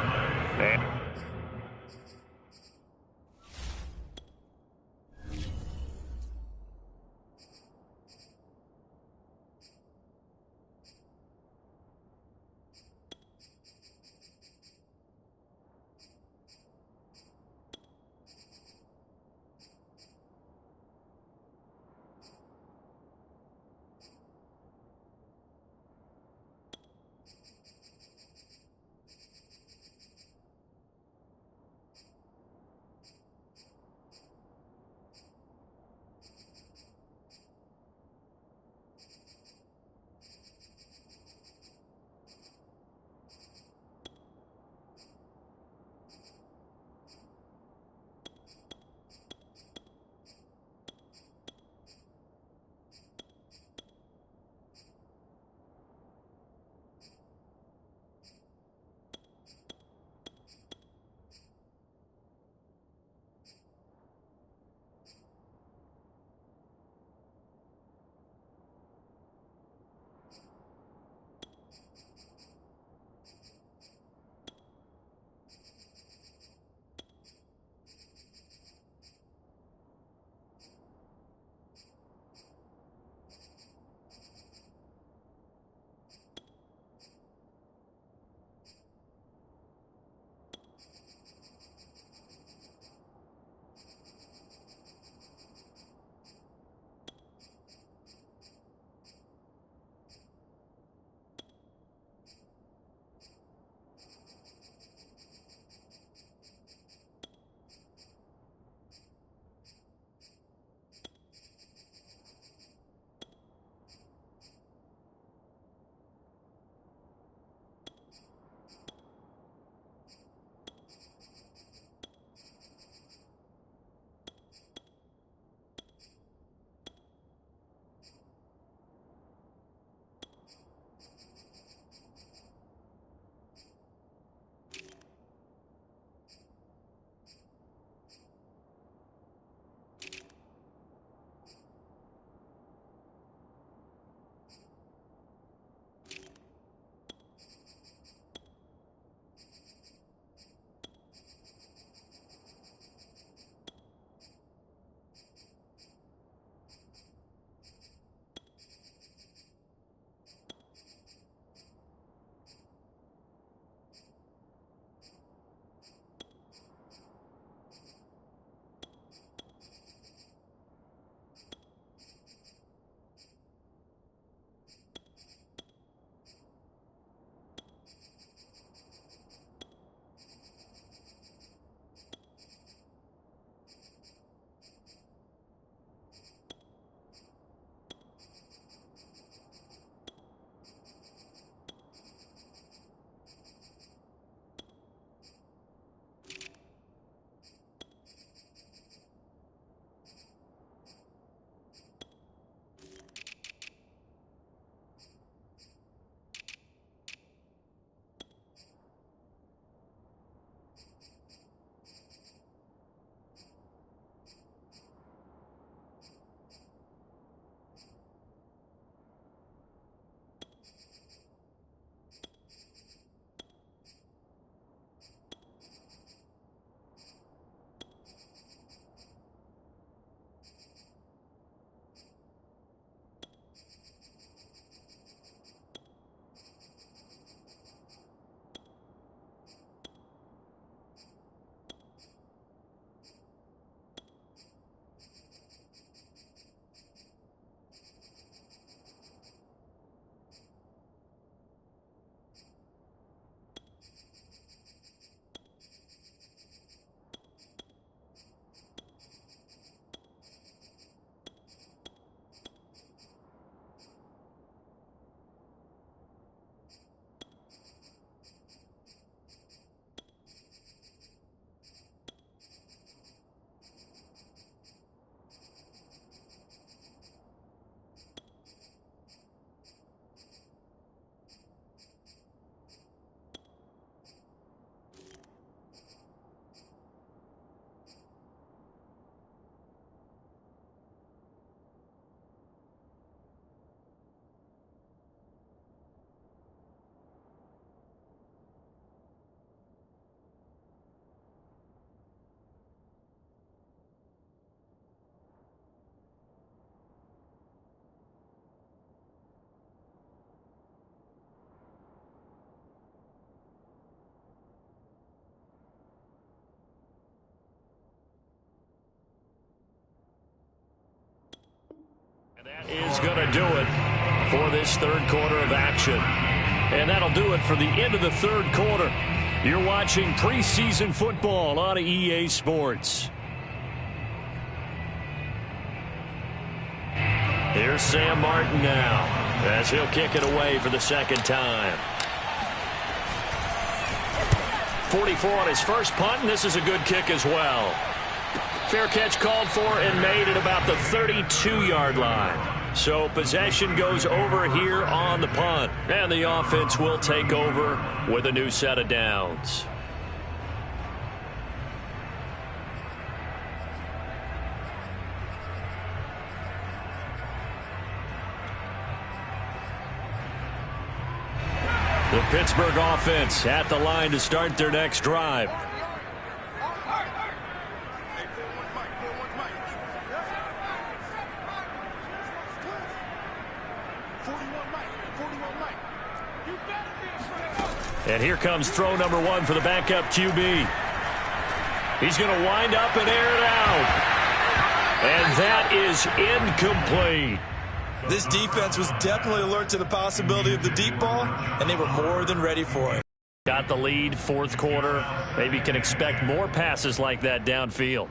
going to do it for this third quarter of action. And that'll do it for the end of the third quarter. You're watching preseason football on EA Sports. Here's Sam Martin now as he'll kick it away for the second time. 44 on his first punt, and this is a good kick as well. Fair catch called for and made at about the 32-yard line. So possession goes over here on the punt, and the offense will take over with a new set of downs. The Pittsburgh offense at the line to start their next drive. And here comes throw number one for the backup QB. He's going to wind up and air it out. And that is incomplete. This defense was definitely alert to the possibility of the deep ball, and they were more than ready for it. Got the lead, fourth quarter. Maybe can expect more passes like that downfield.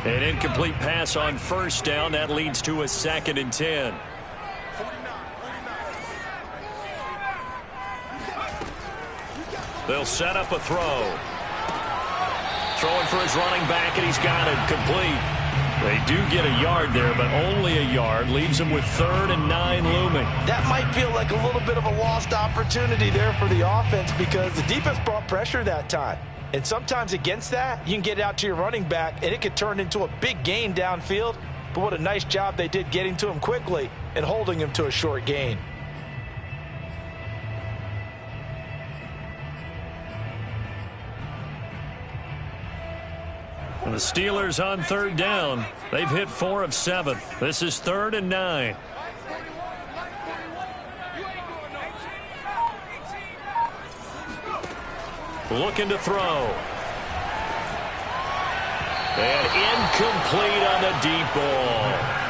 An incomplete pass on first down. That leads to a 2nd and 10. They'll set up a throw. Throwing for his running back, and he's got it complete. They do get a yard there, but only a yard. Leaves them with 3rd and 9 looming. That might feel like a little bit of a lost opportunity there for the offense because the defense brought pressure that time. And sometimes against that, you can get out to your running back, and it could turn into a big gain downfield. But what a nice job they did getting to him quickly and holding him to a short gain. And the Steelers on 3rd down. They've hit 4 of 7. This is 3rd and 9. Looking to throw. And incomplete on the deep ball.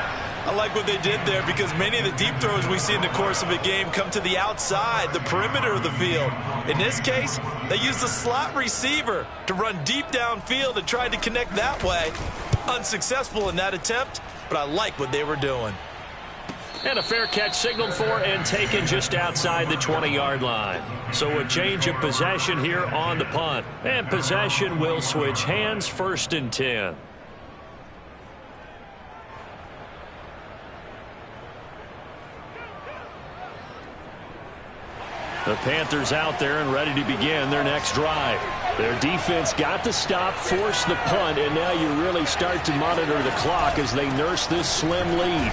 I like what they did there because many of the deep throws we see in the course of a game come to the outside, the perimeter of the field. In this case, they used the slot receiver to run deep downfield and tried to connect that way. Unsuccessful in that attempt, but I like what they were doing. And a fair catch signaled for and taken just outside the 20-yard line. So a change of possession here on the punt. And possession will switch hands, 1st and 10. The Panthers out there and ready to begin their next drive. Their defense got the stop, forced the punt, and now you really start to monitor the clock as they nurse this slim lead.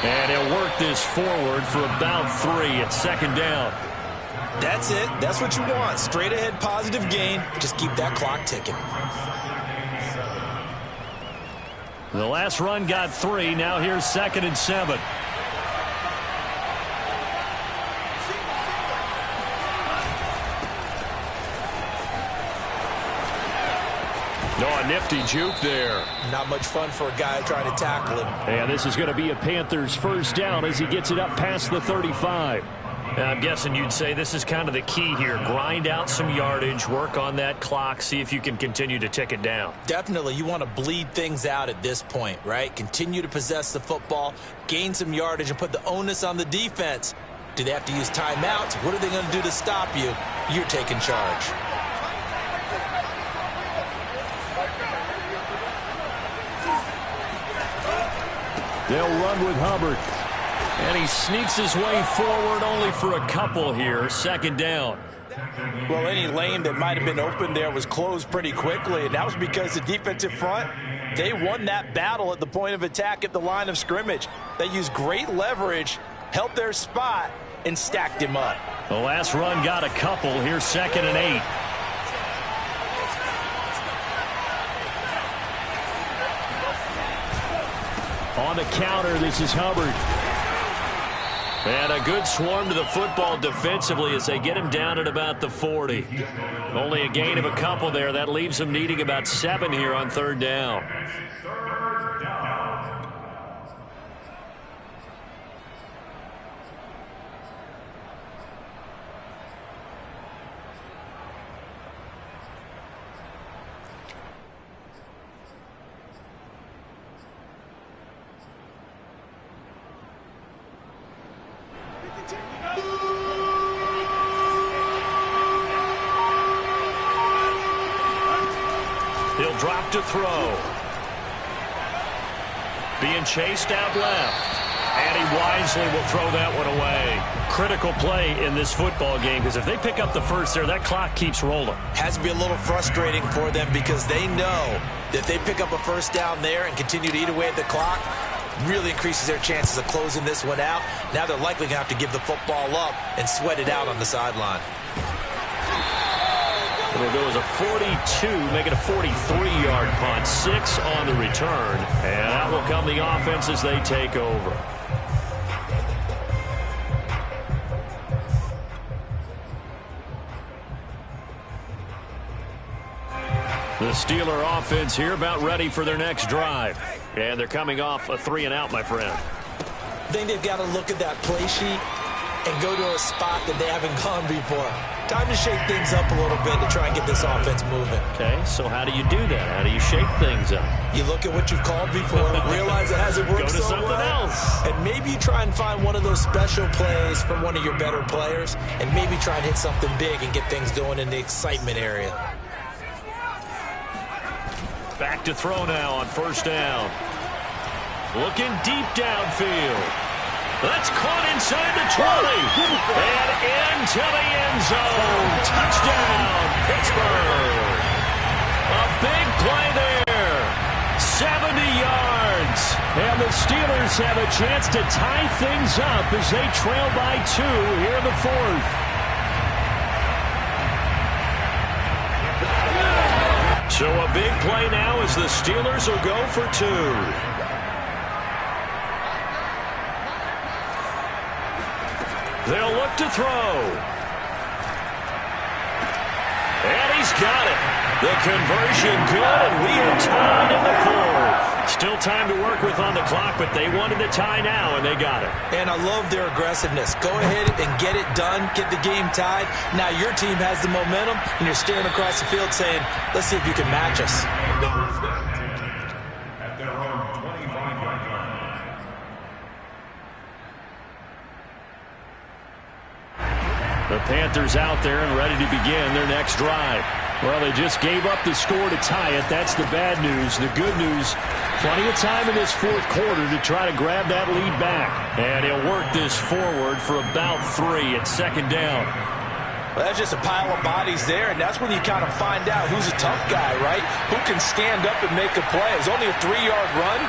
And he'll work this forward for about 3 at 2nd down. That's it. That's what you want. Straight ahead positive gain. Just keep that clock ticking. The last run got 3. Now here's 2nd and 7. No, a nifty juke there. Not much fun for a guy trying to tackle him. And this is going to be a Panthers 1st down as he gets it up past the 35. I'm guessing you'd say this is kind of the key here. Grind out some yardage, work on that clock, see if you can continue to tick it down. Definitely. You want to bleed things out at this point, right? Continue to possess the football, gain some yardage, and put the onus on the defense. Do they have to use timeouts? What are they going to do to stop you? You're taking charge. They'll run with Hubbard. And he sneaks his way forward only for a couple here. 2nd down. Well, any lane that might have been open there was closed pretty quickly, and that was because the defensive front, they won that battle at the point of attack at the line of scrimmage. They used great leverage, held their spot, and stacked him up. The last run got a couple. Here's 2nd and 8. On the counter, this is Hubbard. And a good swarm to the football defensively as they get him down at about the 40. Only a gain of a couple there. That leaves them needing about 7 here on third down. He'll drop to throw. Being chased out left. And he wisely will throw that one away. Critical play in this football game, because if they pick up the first there, that clock keeps rolling. Has to be a little frustrating for them because they know that if they pick up a first down there and continue to eat away at the clock, really increases their chances of closing this one out. Now they're likely going to have to give the football up and sweat it out on the sideline. It'll go as a 42, make it a 43-yard punt. 6 on the return. And out will come the offense as they take over. The Steeler offense here about ready for their next drive. And they're coming off a 3-and-out, my friend. I think they've got to look at that play sheet and go to a spot that they haven't gone before. Time to shake things up a little bit to try and get this offense moving. Okay, so how do you do that? How do you shake things up? You look at what you've called before, realize it hasn't worked Go to something else. And maybe you try and find one of those special plays from one of your better players, and maybe try and hit something big and get things going in the excitement area. Back to throw now on first down. Looking deep downfield. That's caught inside the 20. And into the end zone. Touchdown, Pittsburgh. A big play there. 70 yards. And the Steelers have a chance to tie things up as they trail by 2 here in the 4th. So a big play now as the Steelers will go for 2. They'll look to throw. And he's got it. The conversion good, and we are tied in the 4th. Still time to work with on the clock, but they wanted the tie now, and they got it. And I love their aggressiveness. Go ahead and get it done, get the game tied. Now your team has the momentum, and you're staring across the field saying, let's see if you can match us. At their own 25-yard line. The Panthers out there and ready to begin their next drive. Well, they just gave up the score to tie it. That's the bad news. The good news, plenty of time in this 4th quarter to try to grab that lead back. And he'll work this forward for about 3 at second down. Well, that's just a pile of bodies there, and that's when you kind of find out who's a tough guy, right? Who can stand up and make a play. It was only a 3-yard run,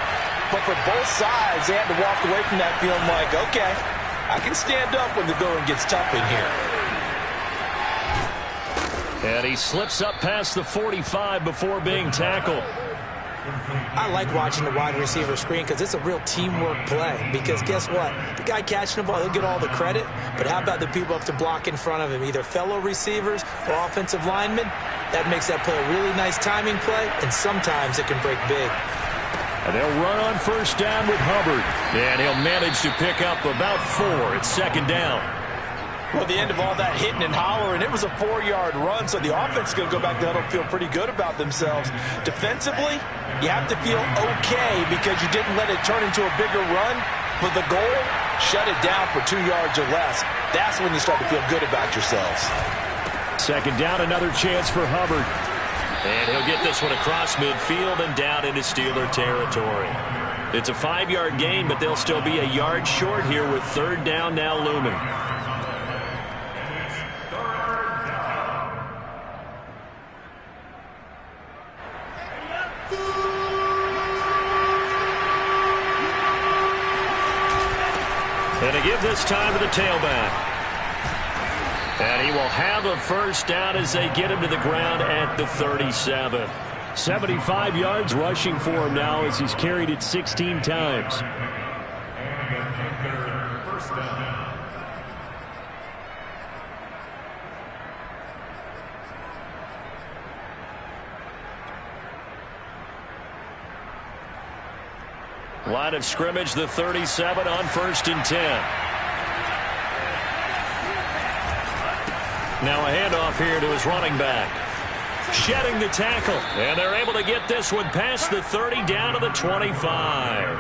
but for both sides, they had to walk away from that feeling like, okay, I can stand up when the going gets tough in here. And he slips up past the 45 before being tackled. I like watching the wide receiver screen because it's a real teamwork play. Because guess what? The guy catching the ball, he'll get all the credit. But how about the people up to block in front of him, either fellow receivers or offensive linemen? That makes that play a really nice timing play, and sometimes it can break big. And they'll run on first down with Hubbard. And he'll manage to pick up about 4 at second down. Well, the end of all that hitting and hollering, it was a 4-yard run, so the offense is going to go back to huddle and feel pretty good about themselves. Defensively, you have to feel okay because you didn't let it turn into a bigger run. But the goal, shut it down for 2 yards or less. That's when you start to feel good about yourselves. Second down, another chance for Hubbard. And he'll get this one across midfield and down into Steeler territory. It's a 5-yard gain, but they'll still be a yard short here with third down now looming. And to give this time to the tailback. And he will have a first down as they get him to the ground at the 37. 75 yards rushing for him now as he's carried it 16 times. And the Panther first down. Line of scrimmage, the 37 on 1st and 10. Now a handoff here to his running back. Shedding the tackle, and they're able to get this one past the 30 down to the 25.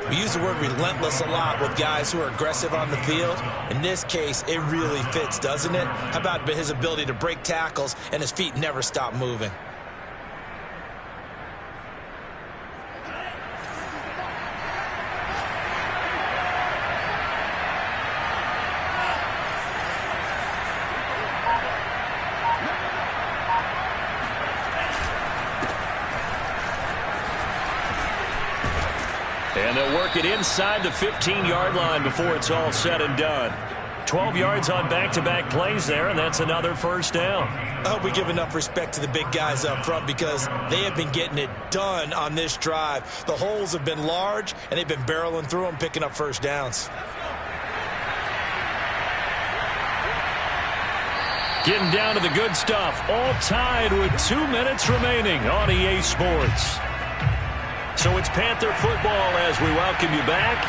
We use the word relentless a lot with guys who are aggressive on the field. In this case, it really fits, doesn't it? How about his ability to break tackles and his feet never stop moving? And they'll work it inside the 15-yard line before it's all said and done. 12 yards on back-to-back plays there, and that's another first down. I hope we give enough respect to the big guys up front because they have been getting it done on this drive. The holes have been large, and they've been barreling through them, picking up first downs. Getting down to the good stuff. All tied with 2 minutes remaining on EA Sports. So it's Panther football as we welcome you back.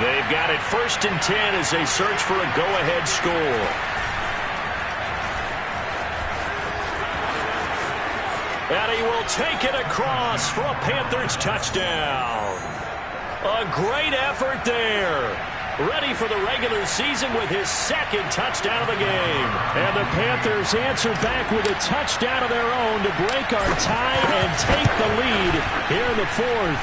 They've got it 1st and 10 as they search for a go-ahead score. And he will take it across for a Panthers touchdown. A great effort there. Ready for the regular season with his 2nd touchdown of the game. And the Panthers answer back with a touchdown of their own to break our tie and take the lead here in the 4th.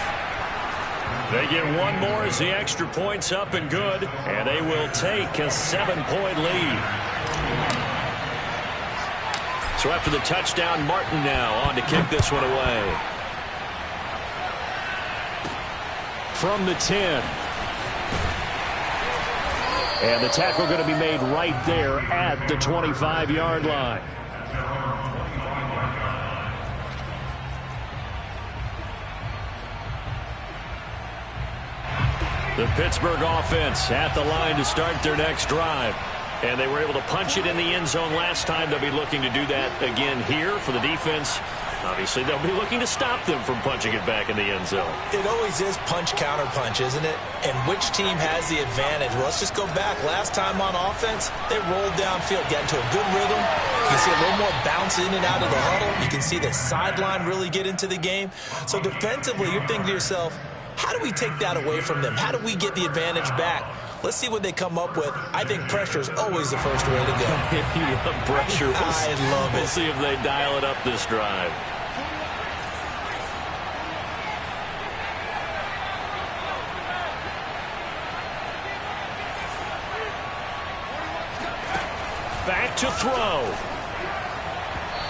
They get one more as the extra point's up and good, and they will take a 7-point lead. So after the touchdown, Martin now on to kick this one away. From the 10. And the tackle going to be made right there at the 25-yard line. The Pittsburgh offense at the line to start their next drive. And they were able to punch it in the end zone last time. They'll be looking to do that again here for the defense. Obviously, they'll be looking to stop them from punching it back in the end zone. It always is punch-counter-punch, isn't it? And which team has the advantage? Well, let's just go back. Last time on offense, they rolled downfield, got into a good rhythm. You can see a little more bounce in and out of the huddle. You can see the sideline really get into the game. So defensively, you're thinking to yourself, how do we take that away from them? How do we get the advantage back? Let's see what they come up with. I think pressure is always the first way to go. You love pressure. I love it. We'll see if they dial it up this drive. Back to throw.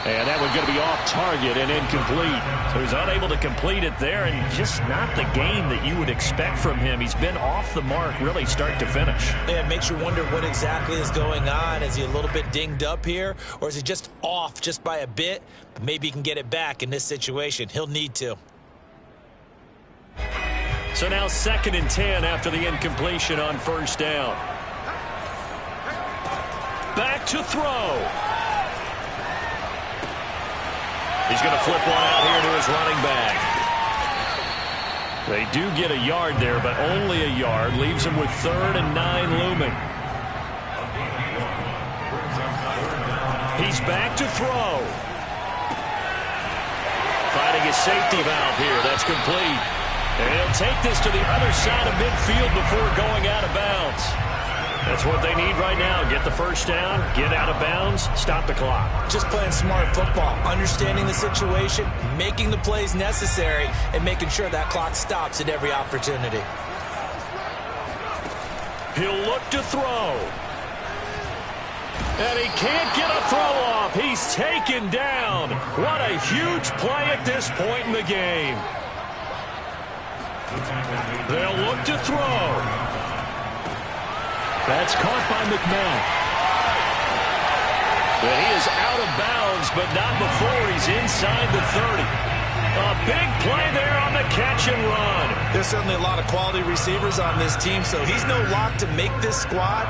And that one's going to be off target and incomplete. So he's unable to complete it there, and just not the game that you would expect from him. He's been off the mark really start to finish. Yeah, it makes you wonder what exactly is going on. Is he a little bit dinged up here, or is he just off just by a bit? Maybe he can get it back in this situation. He'll need to. So now 2nd and 10 after the incompletion on 1st down. Back to throw. He's going to flip one out here to his running back. They do get a yard there, but only a yard. Leaves him with 3rd and 9 looming. He's back to throw. Finding his safety valve here. That's complete. And he'll take this to the other side of midfield before going out of bounds. That's what they need right now. Get the first down, get out of bounds, stop the clock. Just playing smart football, understanding the situation, making the plays necessary, and making sure that clock stops at every opportunity. He'll look to throw. And he can't get a throw off. He's taken down. What a huge play at this point in the game. They'll look to throw. That's caught by McMahon. But he is out of bounds, but not before he's inside the 30. A big play there on the catch and run. There's certainly a lot of quality receivers on this team, so he's no lock to make this squad.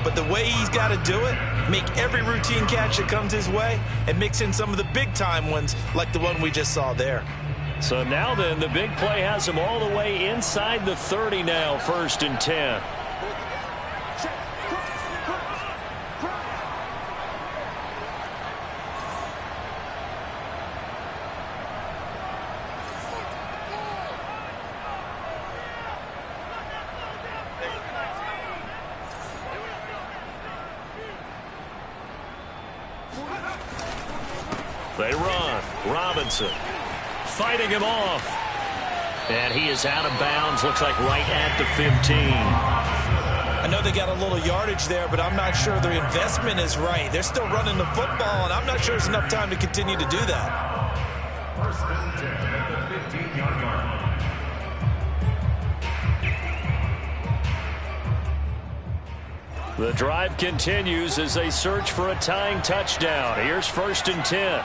But the way he's got to do it, make every routine catch that comes his way, and mix in some of the big-time ones like the one we just saw there. So now then, the big play has them all the way inside the 30 now, 1st and 10. They run. Robinson fighting him off. And he is out of bounds. Looks like right at the 15. I know they got a little yardage there, but I'm not sure their investment is right. They're still running the football, and I'm not sure there's enough time to continue to do that. 1st and 10 at the 15-yard line. The drive continues as they search for a tying touchdown. Here's 1st and 10.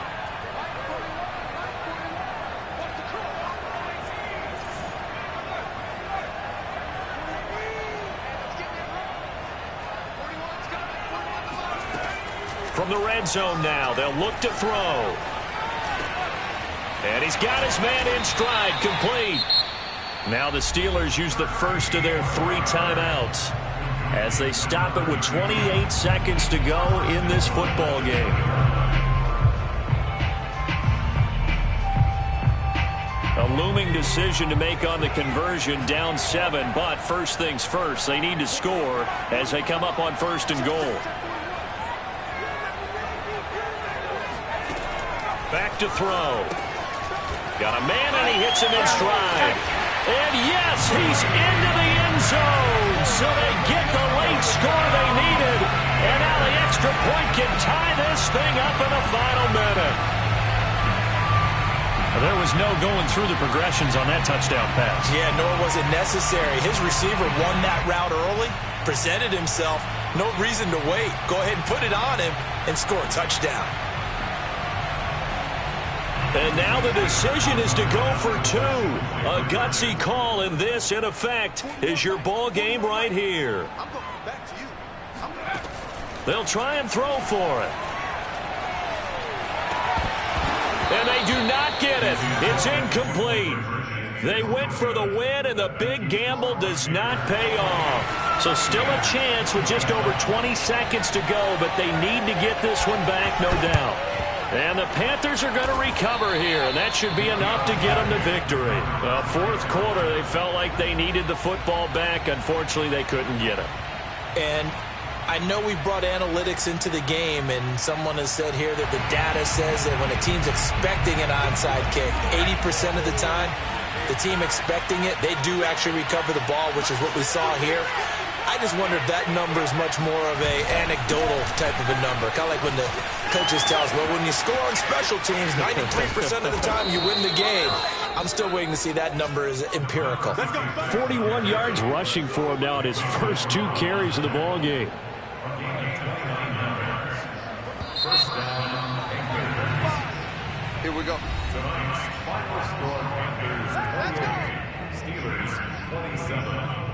From the red zone now, they'll look to throw. And he's got his man in stride, complete. Now the Steelers use the first of their 3 timeouts as they stop it with 28 seconds to go in this football game. A looming decision to make on the conversion, down 7, but first things first, they need to score as they come up on 1st and goal. Back to throw. Got a man, and he hits him in stride. And yes, he's into the end zone. So they get the late score they needed. And now the extra point can tie this thing up in the final minute. There was no going through the progressions on that touchdown pass. Yeah, nor was it necessary. His receiver won that route early, presented himself. No reason to wait. Go ahead and put it on him and score a touchdown. And now the decision is to go for 2. A gutsy call, and this, in effect, is your ball game right here. They'll try and throw for it. And they do not get it. It's incomplete. They went for the win, and the big gamble does not pay off. So still a chance with just over 20 seconds to go, but they need to get this one back, no doubt. And the Panthers are going to recover here, and that should be enough to get them to victory. Well, 4th quarter, they felt like they needed the football back. Unfortunately, they couldn't get it. And I know we brought analytics into the game, and someone has said here that the data says that when a team's expecting an onside kick, 80% of the time, the team expecting it, they do actually recover the ball, which is what we saw here. I just wonder if that number is much more of a anecdotal type of a number. Kind of like when the coaches tell us, well, when you score on special teams, 93% of the time you win the game. I'm still waiting to see that number is empirical. 41 yards rushing for him now at his first 2 carries of the ball game. Here we go. Tonight's final score, Panthers 20, Steelers 27.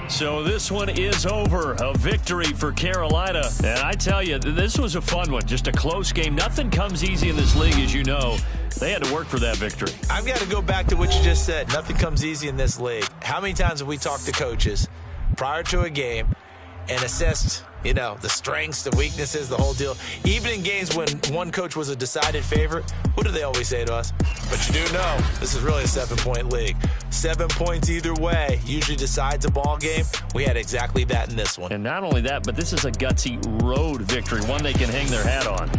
So this one is over. A victory for Carolina. And I tell you, this was a fun one. Just a close game. Nothing comes easy in this league, as you know. They had to work for that victory. I've got to go back to what you just said. Nothing comes easy in this league. How many times have we talked to coaches prior to a game and assessed, you know, the strengths, the weaknesses, the whole deal? Even in games when one coach was a decided favorite, what do they always say to us? But you do know this is really a 7-point league. 7 points either way usually decides a ball game. We had exactly that in this one. And not only that, but this is a gutsy road victory, one they can hang their hat on.